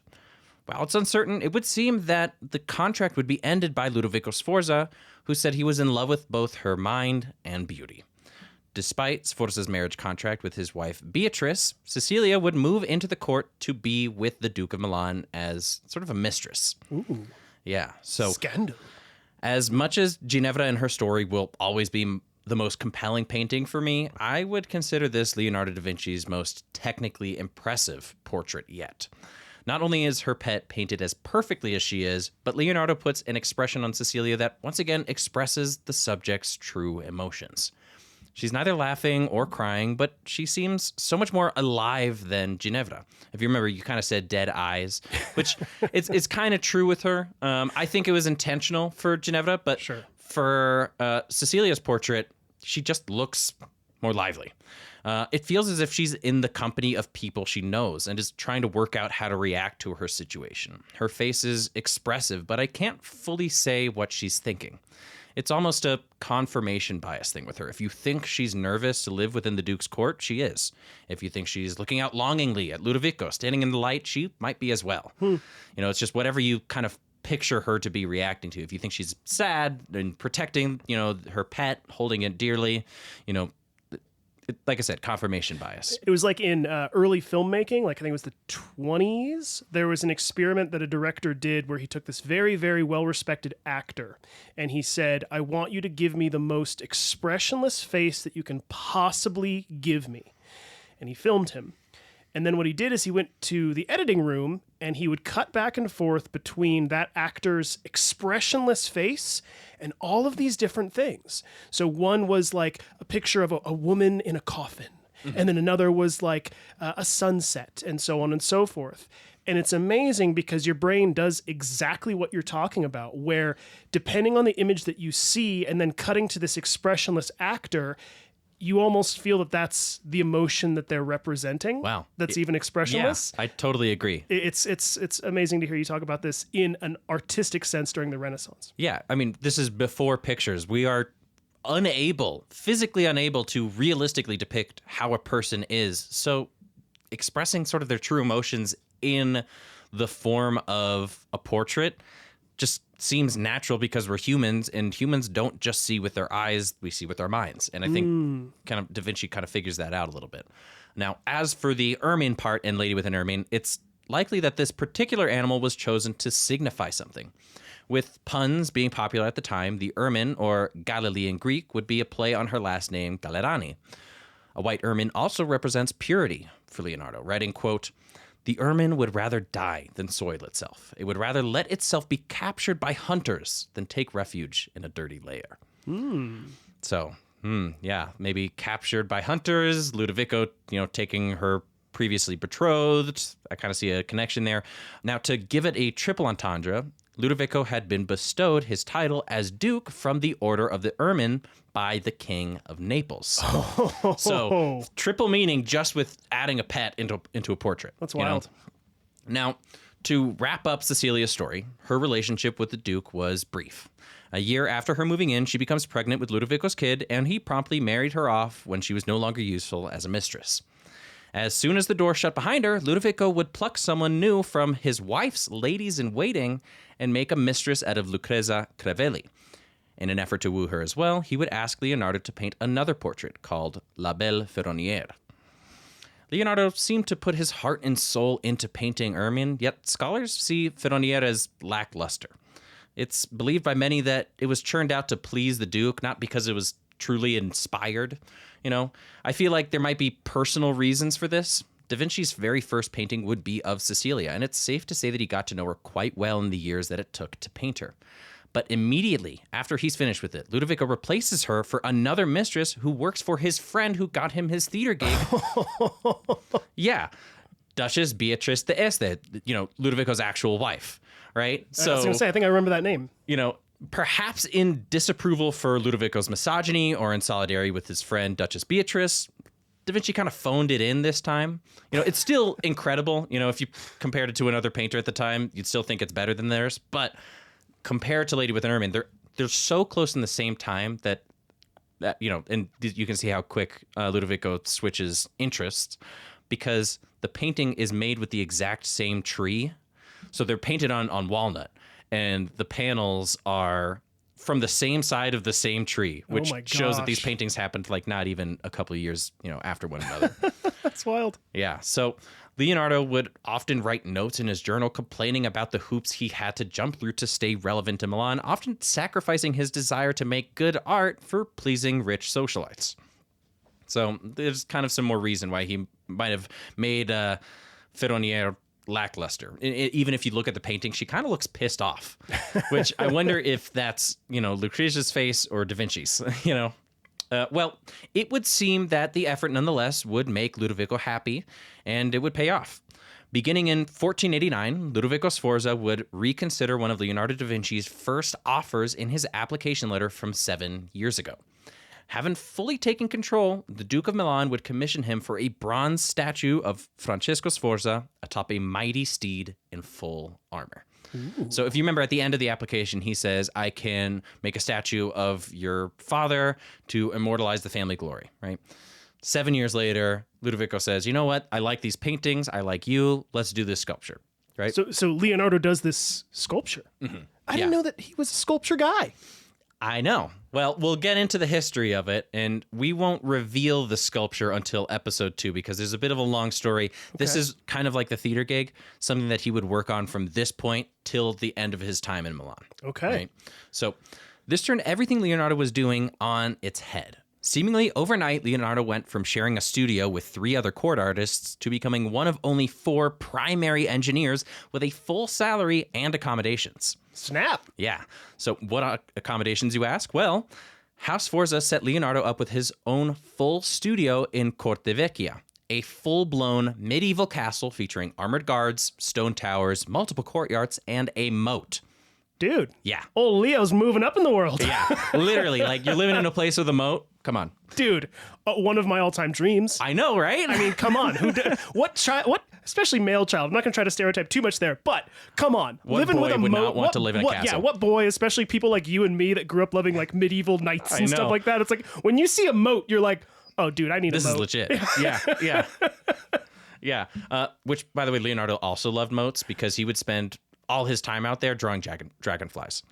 While it's uncertain, it would seem that the contract would be ended by Ludovico Sforza, who said he was in love with both her mind and beauty. Despite Sforza's marriage contract with his wife Beatrice, Cecilia would move into the court to be with the Duke of Milan as sort of a mistress. Ooh. Yeah, so Scandal. as much as Ginevra and her story will always be the most compelling painting for me, I would consider this Leonardo da Vinci's most technically impressive portrait yet. Not only is her pet painted as perfectly as she is, but Leonardo puts an expression on Cecilia that once again expresses the subject's true emotions. She's neither laughing or crying, but she seems so much more alive than Ginevra. If you remember, you kind of said dead eyes, which it's kind of true with her. I think it was intentional for Ginevra, but Sure. For Cecilia's portrait, she just looks more lively. It feels as if she's in the company of people she knows and is trying to work out how to react to her situation. Her face is expressive, but I can't fully say what she's thinking. It's almost a confirmation bias thing with her. If you think she's nervous to live within the Duke's court, she is. If you think she's looking out longingly at Ludovico, standing in the light, she might be as well. It's just whatever you kind of picture her to be reacting to. If you think she's sad and protecting, her pet, holding it dearly, like I said, confirmation bias. It was like in early filmmaking, like I think it was the 20s, there was an experiment that a director did where he took this very, very well-respected actor and he said, I want you to give me the most expressionless face that you can possibly give me. And he filmed him. And then what he did is he went to the editing room and he would cut back and forth between that actor's expressionless face and all of these different things. So one was like a picture of a woman in a coffin. Mm-hmm. And then another was like a sunset and so on and so forth. And it's amazing because your brain does exactly what you're talking about, where depending on the image that you see and then cutting to this expressionless actor, you almost feel that that's the emotion that they're representing. Wow. That's even expressionless. Yeah, I totally agree. It's amazing to hear you talk about this in an artistic sense during the Renaissance. Yeah, I mean, this is before pictures. We are physically unable to realistically depict how a person is. So expressing sort of their true emotions in the form of a portrait just seems natural because we're humans, and humans don't just see with their eyes, we see with our minds. And I think kind of Da Vinci kind of figures that out a little bit. Now, as for the ermine part in Lady with an Ermine, it's likely that this particular animal was chosen to signify something. With puns being popular at the time, the ermine, or Galilean Greek, would be a play on her last name, Gallerani. A white ermine also represents purity for Leonardo, writing, quote, the ermine would rather die than soil itself. It would rather let itself be captured by hunters than take refuge in a dirty lair. So, maybe captured by hunters, Ludovico, taking her previously betrothed. I kind of see a connection there. Now, to give it a triple entendre, Ludovico had been bestowed his title as Duke from the Order of the Ermine by the King of Naples. So triple meaning just with adding a pet into a portrait. That's wild. Now, to wrap up Cecilia's story, her relationship with the Duke was brief. A year after her moving in, she becomes pregnant with Ludovico's kid, and he promptly married her off when she was no longer useful as a mistress. As soon as the door shut behind her, Ludovico would pluck someone new from his wife's ladies-in-waiting and make a mistress out of Lucrezia Crevelli. In an effort to woo her as well, he would ask Leonardo to paint another portrait called La Belle Ferronnière. Leonardo seemed to put his heart and soul into painting Ermine, yet scholars see Ferronnière as lackluster. It's believed by many that it was churned out to please the Duke, not because it was truly inspired. I feel like there might be personal reasons for this. Da Vinci's very first painting would be of Cecilia, and it's safe to say that he got to know her quite well in the years that it took to paint her. But immediately after he's finished with it, Ludovico replaces her for another mistress who works for his friend who got him his theater gig. Yeah. Duchess Beatrice de Este, Ludovico's actual wife, right? So I was going to say, I think I remember that name. Perhaps in disapproval for Ludovico's misogyny or in solidarity with his friend Duchess Beatrice, Da Vinci kind of phoned it in this time. It's still incredible. If you compared it to another painter at the time, you'd still think it's better than theirs. But compared to Lady with an Ermine, they're so close in the same time that and you can see how quick Ludovico switches interests, because the painting is made with the exact same tree. So they're painted on walnut, and the panels are from the same side of the same tree, which shows that these paintings happened like not even a couple of years, after one another. That's wild. Yeah. So Leonardo would often write notes in his journal complaining about the hoops he had to jump through to stay relevant in Milan, often sacrificing his desire to make good art for pleasing rich socialites. So there's kind of some more reason why he might have made Ferronnière lackluster. Even if you look at the painting, she kind of looks pissed off, which I wonder if that's, Lucrezia's face or Da Vinci's, Well, it would seem that the effort nonetheless would make Ludovico happy, and it would pay off. Beginning in 1489, Ludovico Sforza would reconsider one of Leonardo da Vinci's first offers in his application letter from 7 years ago. Having fully taken control, the Duke of Milan would commission him for a bronze statue of Francesco Sforza atop a mighty steed in full armor. Ooh. So if you remember at the end of the application, he says, I can make a statue of your father to immortalize the family glory, right? 7 years later, Ludovico says, you know what? I like these paintings. I like you. Let's do this sculpture, right? So Leonardo does this sculpture. Mm-hmm. I didn't know that he was a sculpture guy. I know. Well, we'll get into the history of it, and we won't reveal the sculpture until episode 2 because there's a bit of a long story. Okay. This is kind of like the theater gig, something that he would work on from this point till the end of his time in Milan. Okay. Right? So this turned everything Leonardo was doing on its head. Seemingly overnight, Leonardo went from sharing a studio with 3 other court artists to becoming one of only 4 primary engineers with a full salary and accommodations. Snap. Yeah. So what accommodations, you ask? Well, House Sforza set Leonardo up with his own full studio in Corte Vecchia, a full-blown medieval castle featuring armored guards, stone towers, multiple courtyards, and a moat. Dude. Yeah. Old Leo's moving up in the world. Yeah. Literally, like you're living in a place with a moat. Come on. Dude, one of my all-time dreams. I know, right? I mean, come on. What child, especially male child, I'm not going to try to stereotype too much there, but come on. What living boy with a would not want to live in a castle? Yeah, what boy, especially people like you and me that grew up loving like medieval knights and stuff like that. It's like, when you see a moat, you're like, oh, dude, I need a moat. This is legit. Yeah. Yeah. Which, by the way, Leonardo also loved moats because he would spend all his time out there drawing dragonflies.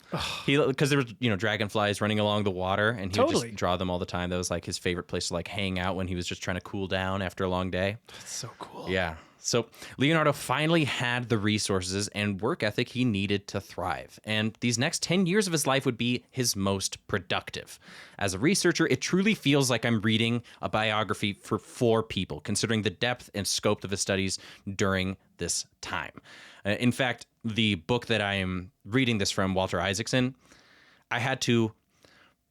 Because there was, dragonflies running along the water, and he would just draw them all the time. That was like his favorite place to like hang out when he was just trying to cool down after a long day. That's so cool. Yeah. So Leonardo finally had the resources and work ethic he needed to thrive. And these next 10 years of his life would be his most productive. As a researcher, it truly feels like I'm reading a biography for 4 people, considering the depth and scope of his studies during this time. In fact, the book that I am reading this from, Walter Isaacson, I had to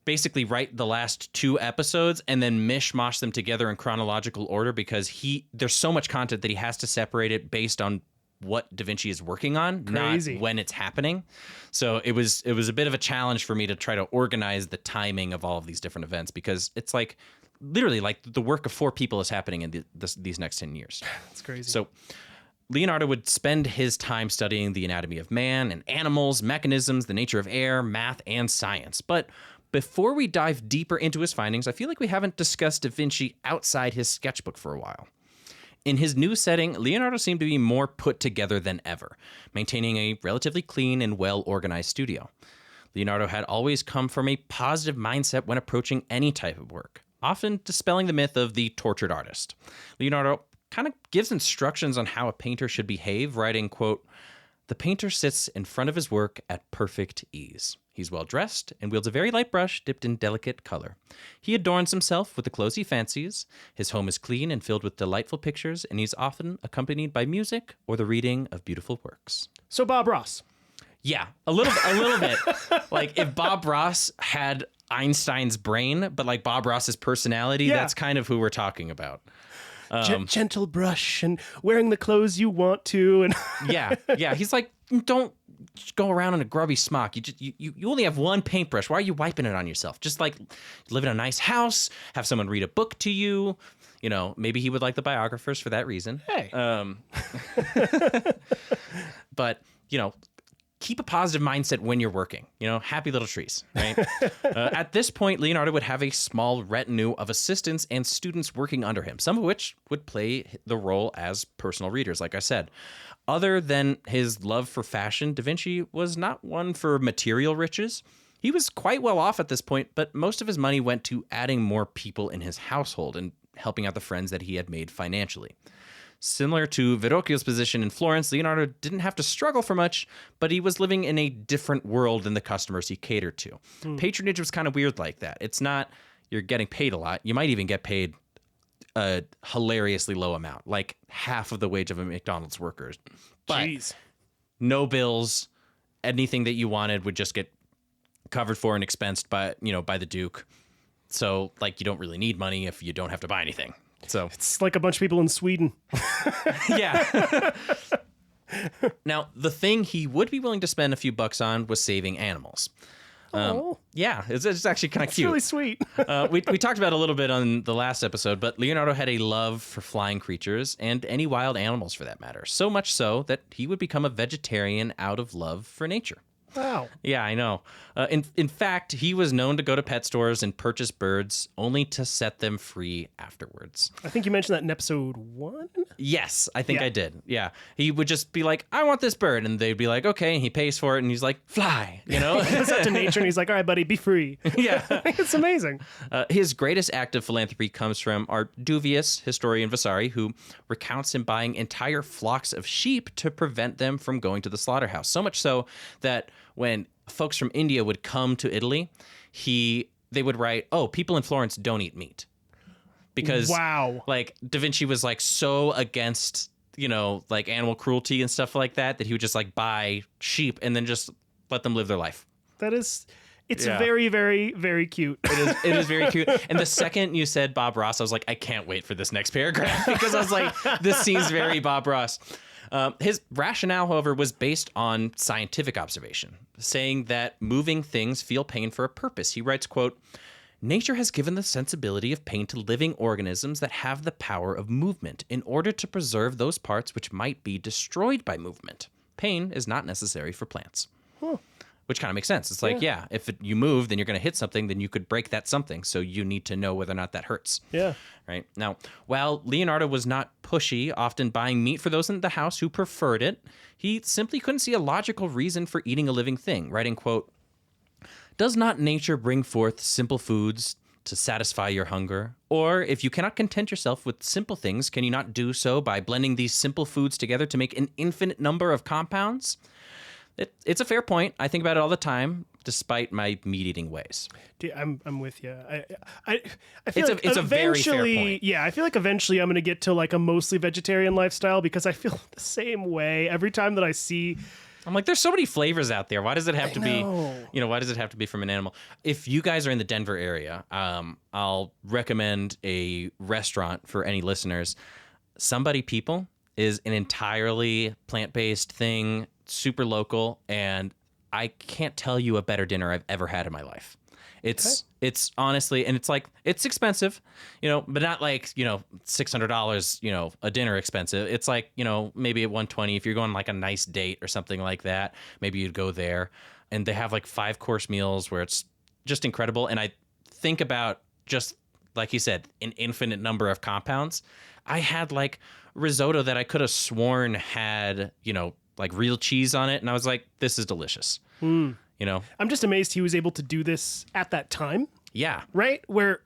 basically write the last 2 episodes and then mishmash them together in chronological order because there's so much content that he has to separate it based on what Da Vinci is working on, Crazy. not when it's happening. So it was a bit of a challenge for me to try to organize the timing of all of these different events, because it's like literally like the work of 4 people is happening in these next 10 years. That's crazy. So Leonardo would spend his time studying the anatomy of man and animals, mechanisms, the nature of air, math, and science. But before we dive deeper into his findings, I feel like we haven't discussed Da Vinci outside his sketchbook for a while. In his new setting, Leonardo seemed to be more put together than ever, maintaining a relatively clean and well-organized studio. Leonardo had always come from a positive mindset when approaching any type of work, often dispelling the myth of the tortured artist. Leonardo kind of gives instructions on how a painter should behave, writing, quote, "The painter sits in front of his work at perfect ease. He's well dressed and wields a very light brush dipped in delicate color. He adorns himself with the clothes he fancies. His home is clean and filled with delightful pictures, and he's often accompanied by music or the reading of beautiful works." So Bob Ross. Yeah, a little bit. Like if Bob Ross had Einstein's brain, but like Bob Ross's personality, that's kind of who we're talking about. Gentle brush and wearing the clothes you want to. And yeah. He's like, don't go around in a grubby smock. You only have one paintbrush. Why are you wiping it on yourself? Just like live in a nice house, have someone read a book to you. You know, maybe he would like the biographers for that reason. Hey. But, you know, keep a positive mindset when you're working. You know, happy little trees, right? At this point, Leonardo would have a small retinue of assistants and students working under him, some of which would play the role as personal readers, like I said. Other than his love for fashion, Da Vinci was not one for material riches. He was quite well off at this point, but most of his money went to adding more people in his household and helping out the friends that he had made financially. Similar to Verrocchio's position in Florence, Leonardo didn't have to struggle for much, but he was living in a different world than the customers he catered to. Patronage was kind of weird like that. It's not you're getting paid a lot. You might even get paid a hilariously low amount, like half of the wage of a McDonald's worker. But Jeez. no bills, anything that you wanted would just get covered for and expensed by the Duke. So like you don't really need money if you don't have to buy anything. So It's like a bunch of people in Sweden. yeah. Now, the thing he would be willing to spend a few bucks on was saving animals. Yeah, it's actually kind of It's cute. really sweet. We talked about it a little bit on the last episode, but Leonardo had a love for flying creatures and any wild animals for that matter. So much so that he would become a vegetarian out of love for nature. Wow. Yeah, I know. In fact, he was known to go to pet stores and purchase birds only to set them free afterwards. I think you mentioned that in episode 1. Yes, I think Yeah. I did. Yeah. He would just be like, I want this bird. And they'd be like, okay. And he pays for it. And he's like, fly, you know? He goes out to nature and he's like, all right, buddy, be free. Yeah. It's amazing. His greatest act of philanthropy comes from our dubious historian Vasari, who recounts him buying entire flocks of sheep to prevent them from going to the slaughterhouse. So much so that when folks from India would come to Italy, they would write, oh, people in Florence don't eat meat. Because Wow. like Da Vinci was like so against, like animal cruelty and stuff like that he would just like buy sheep and then just let them live their life. It's Yeah. very, very, very cute. It is very cute. And the second you said Bob Ross, I was like, I can't wait for this next paragraph because I was like, this seems very Bob Ross. His rationale, however, was based on scientific observation, saying that moving things feel pain for a purpose. He writes, quote, "Nature has given the sensibility of pain to living organisms that have the power of movement in order to preserve those parts which might be destroyed by movement. Pain is not necessary for plants." Which kind of makes sense. It's like, if you move, then you're going to hit something, then you could break that something. So you need to know whether or not that hurts. Yeah. Right. Now, while Leonardo was not pushy, often buying meat for those in the house who preferred it, he simply couldn't see a logical reason for eating a living thing, writing, quote, "Does not nature bring forth simple foods to satisfy your hunger? Or if you cannot content yourself with simple things, can you not do so by blending these simple foods together to make an infinite number of compounds?" It's a fair point. I think about it all the time, despite my meat-eating ways. Dude, I'm with you. I feel like it's a very fair eventually, point. yeah, I feel like eventually I'm going to get to like a mostly vegetarian lifestyle because I feel the same way every time that I see. I'm like, there's so many flavors out there. Why does it have to know. be, why does it have to be from an animal? If you guys are in the Denver area, I'll recommend a restaurant for any listeners. Somebody People is an entirely plant-based thing, super local, and I can't tell you a better dinner I've ever had in my life. It's honestly, and it's like, it's expensive, but not like, $600, a dinner expensive. It's like, maybe at $120 if you're going like a nice date or something like that, maybe you'd go there. And they have like 5-course meals where it's just incredible. And I think about, just like you said, an infinite number of compounds. I had like risotto that I could have sworn had, like real cheese on it. And I was like, this is delicious. I'm just amazed he was able to do this at that time. Yeah. Right? Where,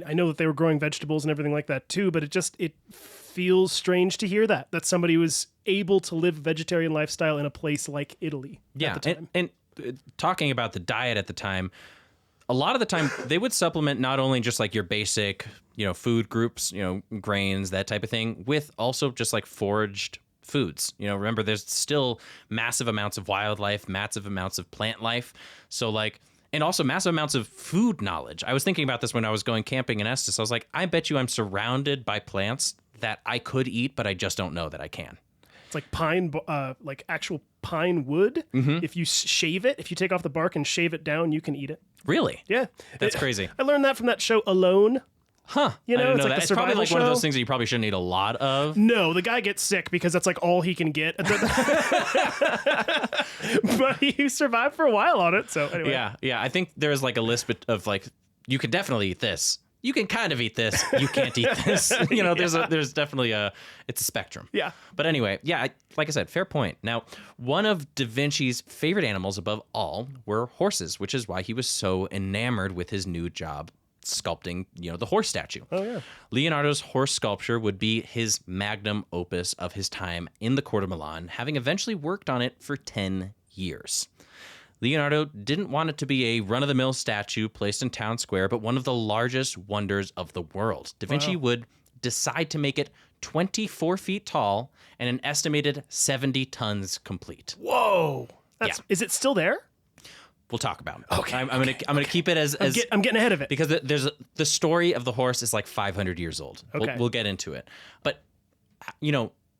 I know that they were growing vegetables and everything like that too, but it feels strange to hear that somebody was able to live a vegetarian lifestyle in a place like Italy at the time. And talking about the diet at the time, a lot of the time they would supplement not only just like your basic, food groups, grains, that type of thing, with also just like foraged foods. Remember, there's still massive amounts of wildlife, massive amounts of plant life. So like, and also massive amounts of food knowledge. I was thinking about this when I was going camping in Estes. I was like, I bet you I'm surrounded by plants that I could eat, but I just don't know that I can. It's like pine, like actual pine wood. Mm-hmm. If you shave it, if you take off the bark and shave it down, you can eat it. Really? Yeah. That's crazy. I learned that from that show Alone. Huh. I didn't know that. It's probably like one of those things that you probably shouldn't eat a lot of. No, the guy gets sick because that's like all he can get. But he survived for a while on it. So anyway. Yeah. I think there's like a list of like, you can definitely eat this. You can kind of eat this. You can't eat this. There's definitely it's a spectrum. Yeah. But anyway, like I said, fair point. Now, one of Da Vinci's favorite animals above all were horses, which is why he was so enamored with his new job sculpting, the horse statue. Oh, yeah. Leonardo's horse sculpture would be his magnum opus of his time in the court of Milan, having eventually worked on it for 10 years. Leonardo didn't want it to be a run-of-the-mill statue placed in town square, but one of the largest wonders of the world. Da Vinci would decide to make it 24 feet tall and an estimated 70 tons complete. Whoa! Is it still there? We'll talk about it. Okay. I'm gonna keep it as I'm getting ahead of it because there's the story of the horse is like 500 years old. Okay. We'll get into it. But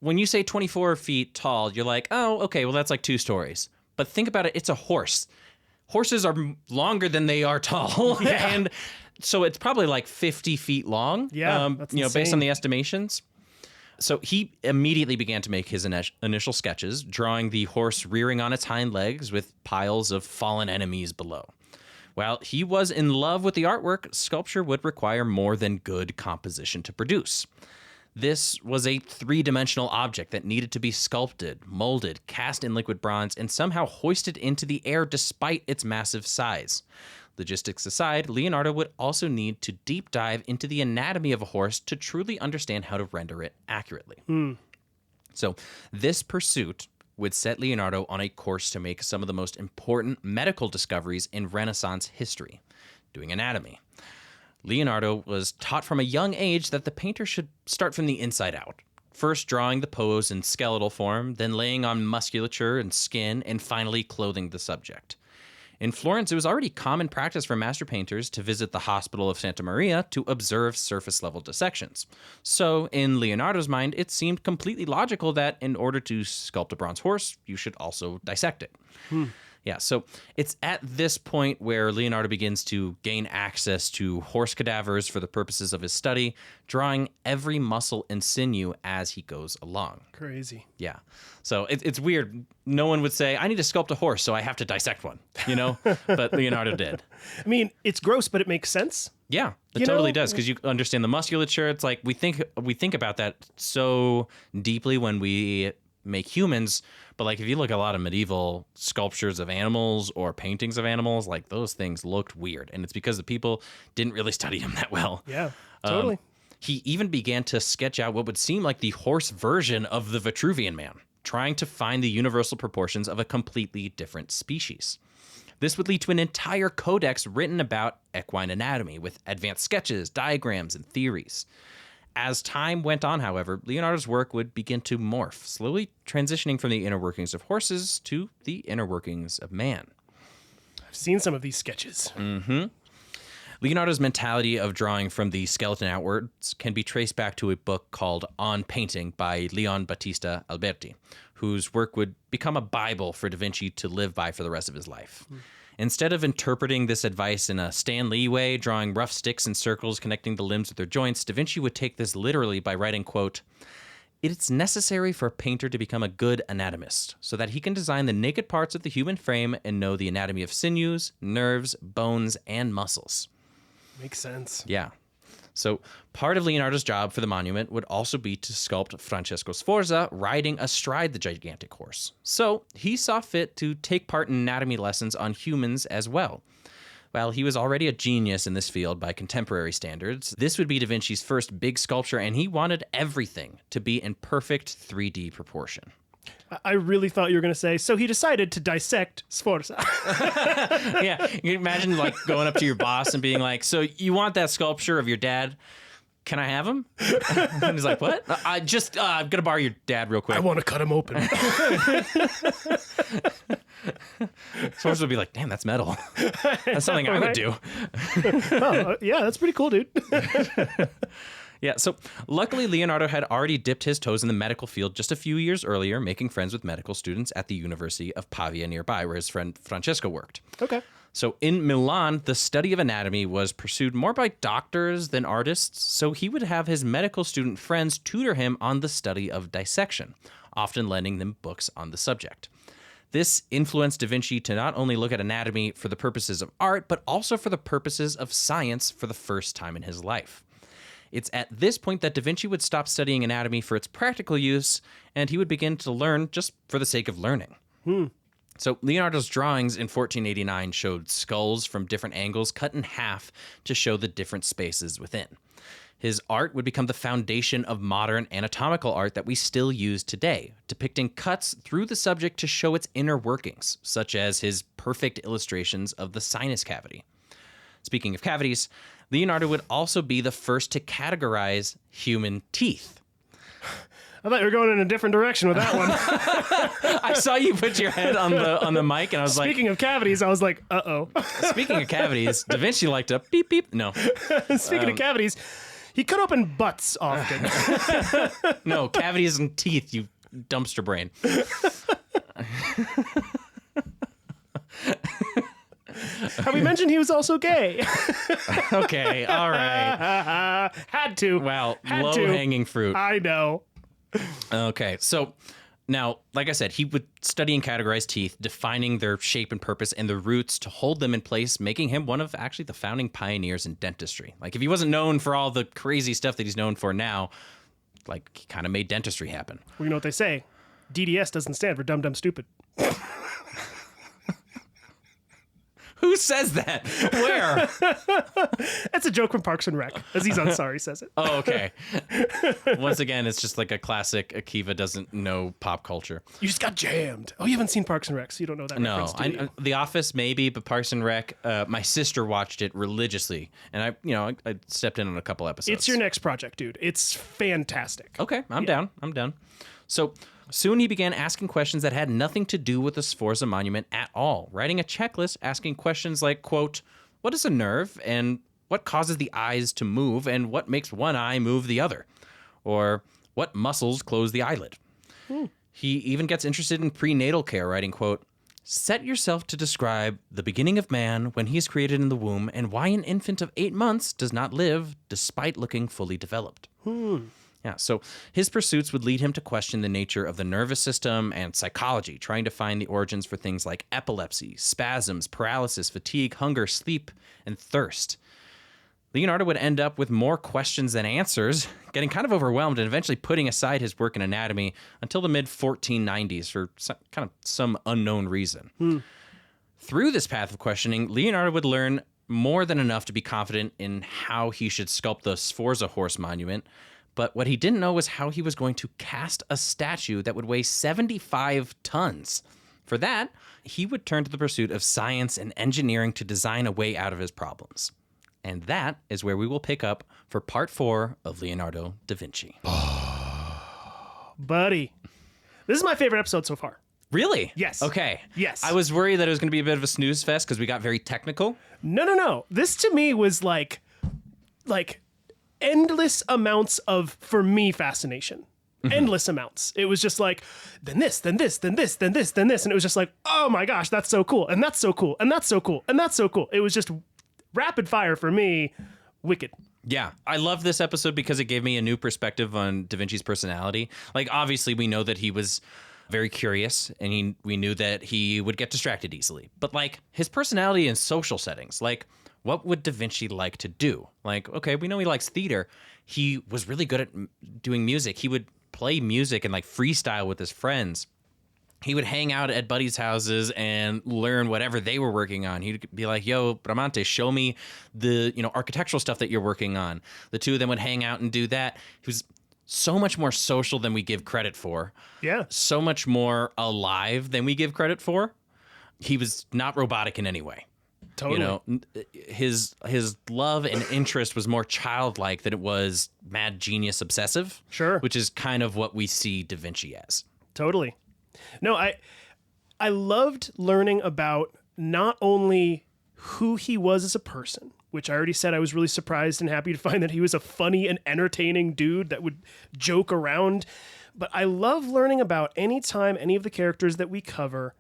when you say 24 feet tall, you're like, oh, okay, well that's like 2 stories. But think about it, it's a horse. Horses are longer than they are tall. Yeah. And so it's probably like 50 feet long. Yeah. That's insane. Based on the estimations. So he immediately began to make his initial sketches, drawing the horse rearing on its hind legs with piles of fallen enemies below. While he was in love with the artwork, sculpture would require more than good composition to produce. This was a 3-dimensional object that needed to be sculpted, molded, cast in liquid bronze, and somehow hoisted into the air despite its massive size. Logistics aside, Leonardo would also need to deep dive into the anatomy of a horse to truly understand how to render it accurately. So this pursuit would set Leonardo on a course to make some of the most important medical discoveries in Renaissance history, doing anatomy. Leonardo was taught from a young age that the painter should start from the inside out, first drawing the pose in skeletal form, then laying on musculature and skin, and finally clothing the subject. In Florence, it was already common practice for master painters to visit the Hospital of Santa Maria to observe surface-level dissections. So, in Leonardo's mind, it seemed completely logical that in order to sculpt a bronze horse, you should also dissect it. Yeah, so it's at this point where Leonardo begins to gain access to horse cadavers for the purposes of his study, drawing every muscle and sinew as he goes along. Crazy. Yeah. So it's weird. No one would say, I need to sculpt a horse, so I have to dissect one, But Leonardo did. I mean, it's gross, but it makes sense. Yeah, it totally does, because you understand the musculature. It's like we think about that so deeply when we make humans, but like if you look at a lot of medieval sculptures of animals or paintings of animals, like those things looked weird, and it's because the people didn't really study them that well. Yeah, totally. He even began to sketch out what would seem like the horse version of the Vitruvian Man, trying to find the universal proportions of a completely different species. This would lead to an entire codex written about equine anatomy with advanced sketches, diagrams, and theories. As time went on, however, Leonardo's work would begin to morph, slowly transitioning from the inner workings of horses to the inner workings of man. I've seen some of these sketches. Leonardo's mentality of drawing from the skeleton outwards can be traced back to a book called On Painting by Leon Battista Alberti, whose work would become a Bible for Da Vinci to live by for the rest of his life. Instead of interpreting this advice in a Stan Lee way, drawing rough sticks and circles connecting the limbs with their joints, Da Vinci would take this literally by writing, quote, "It's necessary for a painter to become a good anatomist, so that he can design the naked parts of the human frame and know the anatomy of sinews, nerves, bones, and muscles." Makes sense. Yeah. So part of Leonardo's job for the monument would also be to sculpt Francesco Sforza riding astride the gigantic horse. So he saw fit to take part in anatomy lessons on humans as well. While he was already a genius in this field by contemporary standards, this would be Da Vinci's first big sculpture, and he wanted everything to be in perfect 3D proportion. I really thought you were going to say, so he decided to dissect Sforza. Yeah, you can imagine like going up to your boss and being like, "So you want that sculpture of your dad? Can I have him?" And he's like, "What? I'm gonna borrow your dad real quick." I want to cut him open. Swords would be like, "Damn, that's metal. That's something I would do." Yeah, that's pretty cool, dude. Yeah, so luckily Leonardo had already dipped his toes in the medical field just a few years earlier, making friends with medical students at the University of Pavia nearby, where his friend Francesco worked. Okay. So in Milan, the study of anatomy was pursued more by doctors than artists, so he would have his medical student friends tutor him on the study of dissection, often lending them books on the subject. This influenced Da Vinci to not only look at anatomy for the purposes of art, but also for the purposes of science for the first time in his life. It's at this point that Da Vinci would stop studying anatomy for its practical use, and he would begin to learn just for the sake of learning. So Leonardo's drawings in 1489 showed skulls from different angles cut in half to show the different spaces within. His art would become the foundation of modern anatomical art that we still use today, depicting cuts through the subject to show its inner workings, such as his perfect illustrations of the sinus cavity. Speaking of cavities, Leonardo would also be the first to categorize human teeth. I thought you were going in a different direction with that one. I saw you put your head on the mic, and I was Speaking of cavities, I was like, uh-oh. Speaking of cavities, Da Vinci liked to beep, beep. No. Speaking of cavities, he cut open butts often. No, cavities and teeth, you dumpster brain. Have we mentioned he was also gay? Okay, all right. Had to. Wow, Had low-hanging fruit. I know. Okay, so now, like I said, he would study and categorize teeth, defining their shape and purpose and the roots to hold them in place, making him one of actually the founding pioneers in dentistry. Like, if he wasn't known for all the crazy stuff that he's known for now, like, he kind of made dentistry happen. Well, you know what they say. DDS doesn't stand for dumb, dumb, stupid. Who says that? Where? That's a joke from Parks and Rec. Aziz Ansari says it. Oh, okay. Once again, it's just like a classic Akiva doesn't know pop culture. You just got jammed. Oh, you haven't seen Parks and Rec, so you don't know that No, reference, do you? The Office maybe, but Parks and Rec, my sister watched it religiously, and I stepped in on a couple episodes. It's your next project, dude. It's fantastic. Okay, I'm down. So soon he began asking questions that had nothing to do with the Sforza monument at all, writing a checklist asking questions like, quote, "What is a nerve, and what causes the eyes to move, and what makes one eye move the other?" Or, "What muscles close the eyelid?" He even gets interested in prenatal care, writing, quote, "Set yourself to describe the beginning of man when he is created in the womb, and why an infant of 8 months does not live despite looking fully developed." Yeah, so his pursuits would lead him to question the nature of the nervous system and psychology, trying to find the origins for things like epilepsy, spasms, paralysis, fatigue, hunger, sleep, and thirst. Leonardo would end up with more questions than answers, getting kind of overwhelmed and eventually putting aside his work in anatomy until the mid-1490s for some unknown reason. Through this path of questioning, Leonardo would learn more than enough to be confident in how he should sculpt the Sforza horse monument. But what he didn't know was how he was going to cast a statue that would weigh 75 tons. For that, he would turn to the pursuit of science and engineering to design a way out of his problems. And that is where we will pick up for part 4 of Leonardo da Vinci. Buddy, this is my favorite episode so far. Really? Yes. Okay. Yes. I was worried that it was going to be a bit of a snooze fest because we got very technical. No. This to me was like endless amounts of, for me, fascination. Endless amounts. It was just like, then this, then this, then this, then this, then this. And it was just like, oh my gosh, that's so cool. And that's so cool. And that's so cool. And that's so cool. It was just rapid fire for me. Wicked. Yeah, I love this episode because it gave me a new perspective on Da Vinci's personality. Like, obviously, we know that he was very curious, and we knew that he would get distracted easily. But, like, his personality in social settings, like, what would Da Vinci like to do? Like, okay, we know he likes theater. He was really good at doing music. He would play music and, like, freestyle with his friends. He would hang out at buddies' houses and learn whatever they were working on. He'd be like, yo, Bramante, show me the, architectural stuff that you're working on. The two of them would hang out and do that. He was so much more social than we give credit for. Yeah. So much more alive than we give credit for. He was not robotic in any way. Totally. His love and interest was more childlike than it was mad genius obsessive. Sure. Which is kind of what we see Da Vinci as. Totally. No, I loved learning about not only who he was as a person, which I already said I was really surprised and happy to find that he was a funny and entertaining dude that would joke around, but I love learning about anytime any of the characters that we cover,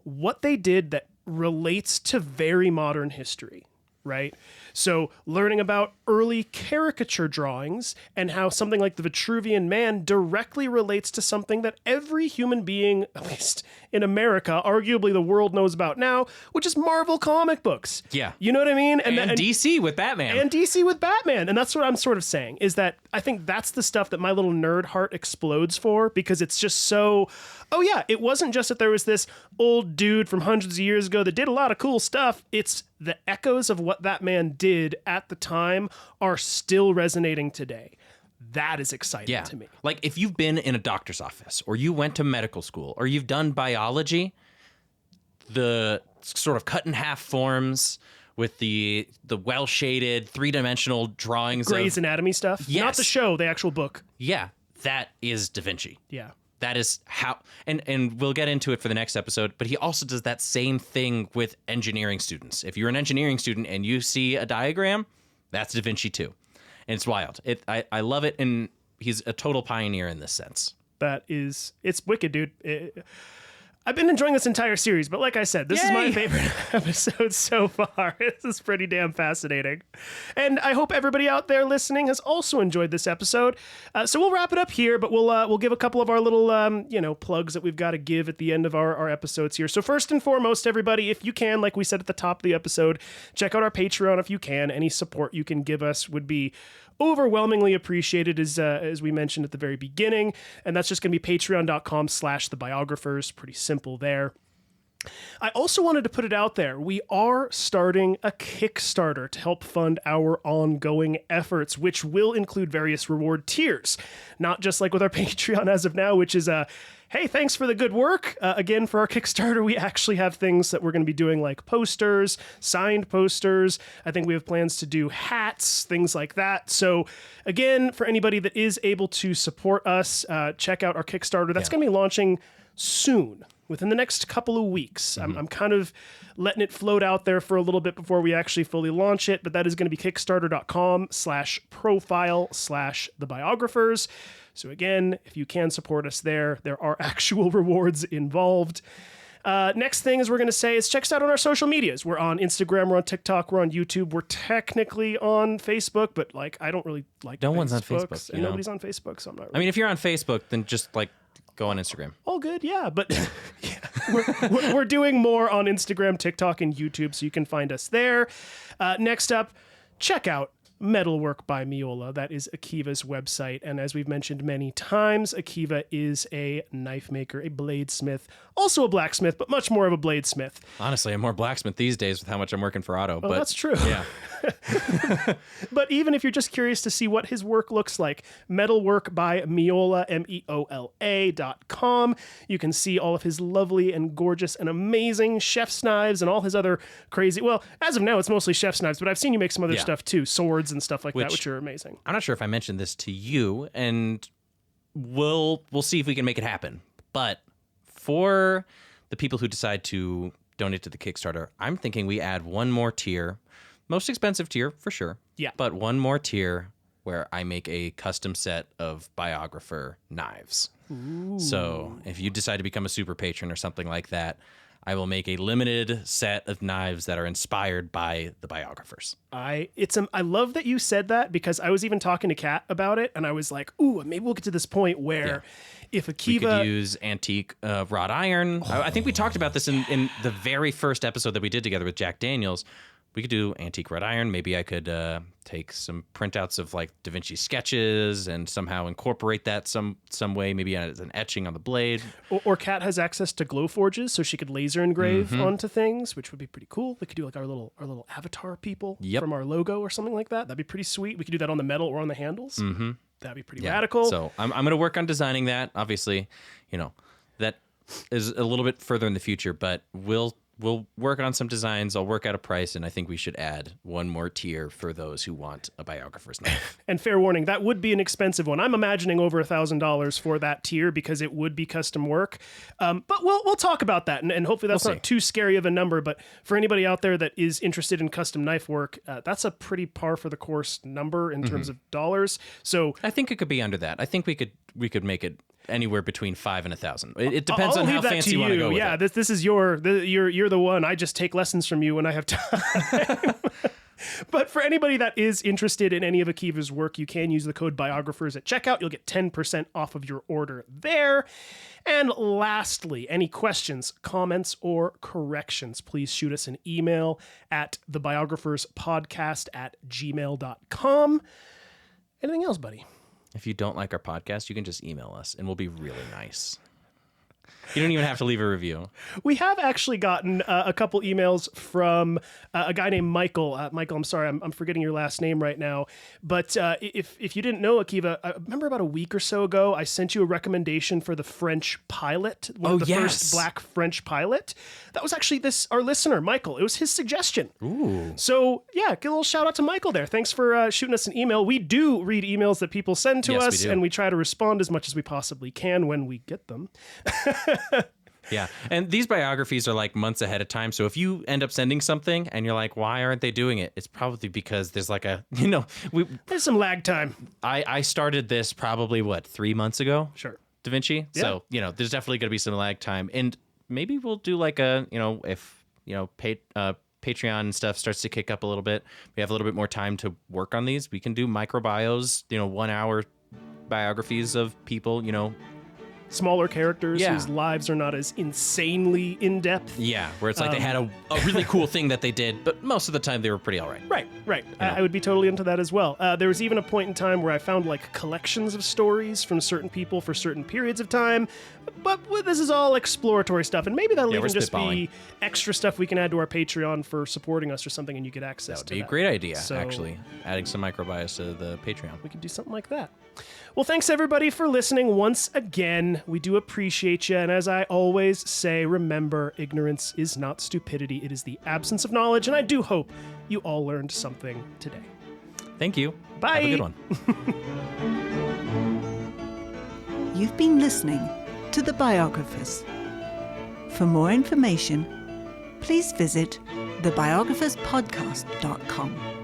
what they did that relates to very modern history, right? So learning about early caricature drawings and how something like the Vitruvian Man directly relates to something that every human being, at least in America, arguably the world knows about now, which is Marvel comic books. Yeah. You know what I mean? And DC with Batman. And DC with Batman. And that's what I'm sort of saying, is that I think that's the stuff that my little nerd heart explodes for, because it's just so... Oh yeah, it wasn't just that there was this old dude from hundreds of years ago that did a lot of cool stuff. It's the echoes of what that man did at the time are still resonating today. That is exciting to me. Like, if you've been in a doctor's office, or you went to medical school, or you've done biology, the sort of cut in half forms with the well-shaded, three-dimensional drawings Grey's Anatomy stuff. Yes. Not the show, the actual book. Yeah, that is Da Vinci. Yeah. That is how, and we'll get into it for the next episode, but he also does that same thing with engineering students. If you're an engineering student and you see a diagram, that's Da Vinci too. And it's wild. I love it, and he's a total pioneer in this sense. It's wicked, dude. I've been enjoying this entire series, but like I said, this is my favorite episode so far. This is pretty damn fascinating. And I hope everybody out there listening has also enjoyed this episode. So we'll wrap it up here, but we'll give a couple of our little, plugs that we've got to give at the end of our episodes here. So first and foremost, everybody, if you can, like we said at the top of the episode, check out our Patreon if you can. Any support you can give us would be overwhelmingly appreciated, as we mentioned at the very beginning, and that's just going to be patreon.com/thebiographers. Pretty simple there. I also wanted to put it out there. We are starting a Kickstarter to help fund our ongoing efforts, which will include various reward tiers, not just like with our Patreon as of now, which is hey, thanks for the good work. Again, for our Kickstarter, we actually have things that we're going to be doing, like posters, signed posters. I think we have plans to do hats, things like that. So again, for anybody that is able to support us, check out our Kickstarter. That's going to be launching soon, within the next couple of weeks. I'm kind of letting it float out there for a little bit before we actually fully launch it, but that is going to be kickstarter.com/profile/thebiographers. So again, if you can support us there are actual rewards involved. Next thing is we're going to say is check us out on our social medias. We're on Instagram, we're on TikTok, we're on YouTube. We're technically on Facebook, but I don't really like No one's on Facebook. And nobody's on Facebook, so I'm not really... I mean, if you're on Facebook, then just go on Instagram. All good, yeah, but we're doing more on Instagram, TikTok, and YouTube, so you can find us there. Next up, check out Metalwork by Miola. That is Akiva's website, and as we've mentioned many times, Akiva is a knife maker, a bladesmith, also a blacksmith, but much more of a bladesmith. Honestly, I'm more blacksmith these days with how much I'm working for Otto. Well, that's true. Yeah. But even if you're just curious to see what his work looks like, Metalwork by Miola, MEOLA.com. You can see all of his lovely and gorgeous and amazing chef's knives and all his other crazy, well, as of now, it's mostly chef's knives, but I've seen you make some other stuff too, swords and stuff like that, which are amazing. I'm not sure if I mentioned this to you, and we'll see if we can make it happen. But For the people who decide to donate to the Kickstarter, I'm thinking we add one more tier. Most expensive tier, for sure. Yeah. But one more tier where I make a custom set of biographer knives. Ooh. So if you decide to become a super patron or something like that, I will make a limited set of knives that are inspired by the biographers. I love that you said that, because I was even talking to Kat about it, and I was like, ooh, maybe we'll get to this point where if Akiva... We could use antique wrought iron. I think we talked about this in the very first episode that we did together with Jack Daniels. We could do antique wrought iron. Maybe I could take some printouts of like Da Vinci sketches and somehow incorporate that some way, maybe as an etching on the blade. Or Kat has access to glow forges, so she could laser engrave onto things, which would be pretty cool. We could do like our little avatar people from our logo or something like that. That'd be pretty sweet. We could do that on the metal or on the handles. Mm-hmm. That'd be pretty radical. So I'm going to work on designing that. Obviously, that is a little bit further in the future, but we'll work on some designs. I'll work out a price, and I think we should add one more tier for those who want a biographer's knife. And fair warning, that would be an expensive one. I'm imagining over $1,000 for that tier because it would be custom work. But we'll talk about that, and hopefully that's not too scary of a number. But for anybody out there that is interested in custom knife work, that's a pretty par for the course number in terms of dollars. So I think it could be under that. I think we could make it anywhere between $5,000 and $1,000. It depends on how fancy you want to go with it. This is you're the one. I just take lessons from you when I have time. But for anybody that is interested in any of Akiva's work, you can use the code biographers at checkout. You'll get 10% off of your order there. And lastly, any questions, comments, or corrections, please shoot us an email at thebiographerspodcast@gmail.com. Anything else, buddy? If you don't like our podcast, you can just email us, and we'll be really nice. You don't even have to leave a review. We have actually gotten a couple emails from a guy named Michael. Michael, I'm sorry, I'm forgetting your last name right now. But if you didn't know, Akiva, I remember about a week or so ago, I sent you a recommendation for the French pilot, first black French pilot. That was actually our listener, Michael. It was his suggestion. Ooh. So, yeah, get a little shout out to Michael there. Thanks for shooting us an email. We do read emails that people send to us, and we try to respond as much as we possibly can when we get them. Yeah. And these biographies are like months ahead of time. So if you end up sending something and you're like, why aren't they doing it? It's probably because there's like there's some lag time. I started this probably 3 months ago? Sure. Da Vinci. Yeah. So, there's definitely going to be some lag time. And maybe we'll do like if Patreon and stuff starts to kick up a little bit, we have a little bit more time to work on these. We can do microbios, 1 hour biographies of people, smaller characters whose lives are not as insanely in-depth. Yeah, where it's like they had a really cool thing that they did, but most of the time they were pretty all right. Right. I would be totally into that as well. There was even a point in time where I found like collections of stories from certain people for certain periods of time, but this is all exploratory stuff, and maybe that'll even just be extra stuff we can add to our Patreon for supporting us or something, and you get access to that. That would be a great idea, actually, adding some microbios to the Patreon. We could do something like that. Well, thanks everybody for listening once again. We do appreciate you. And as I always say, remember, ignorance is not stupidity. It is the absence of knowledge. And I do hope you all learned something today. Thank you. Bye. Have a good one. You've been listening to The Biographers. For more information, please visit thebiographerspodcast.com.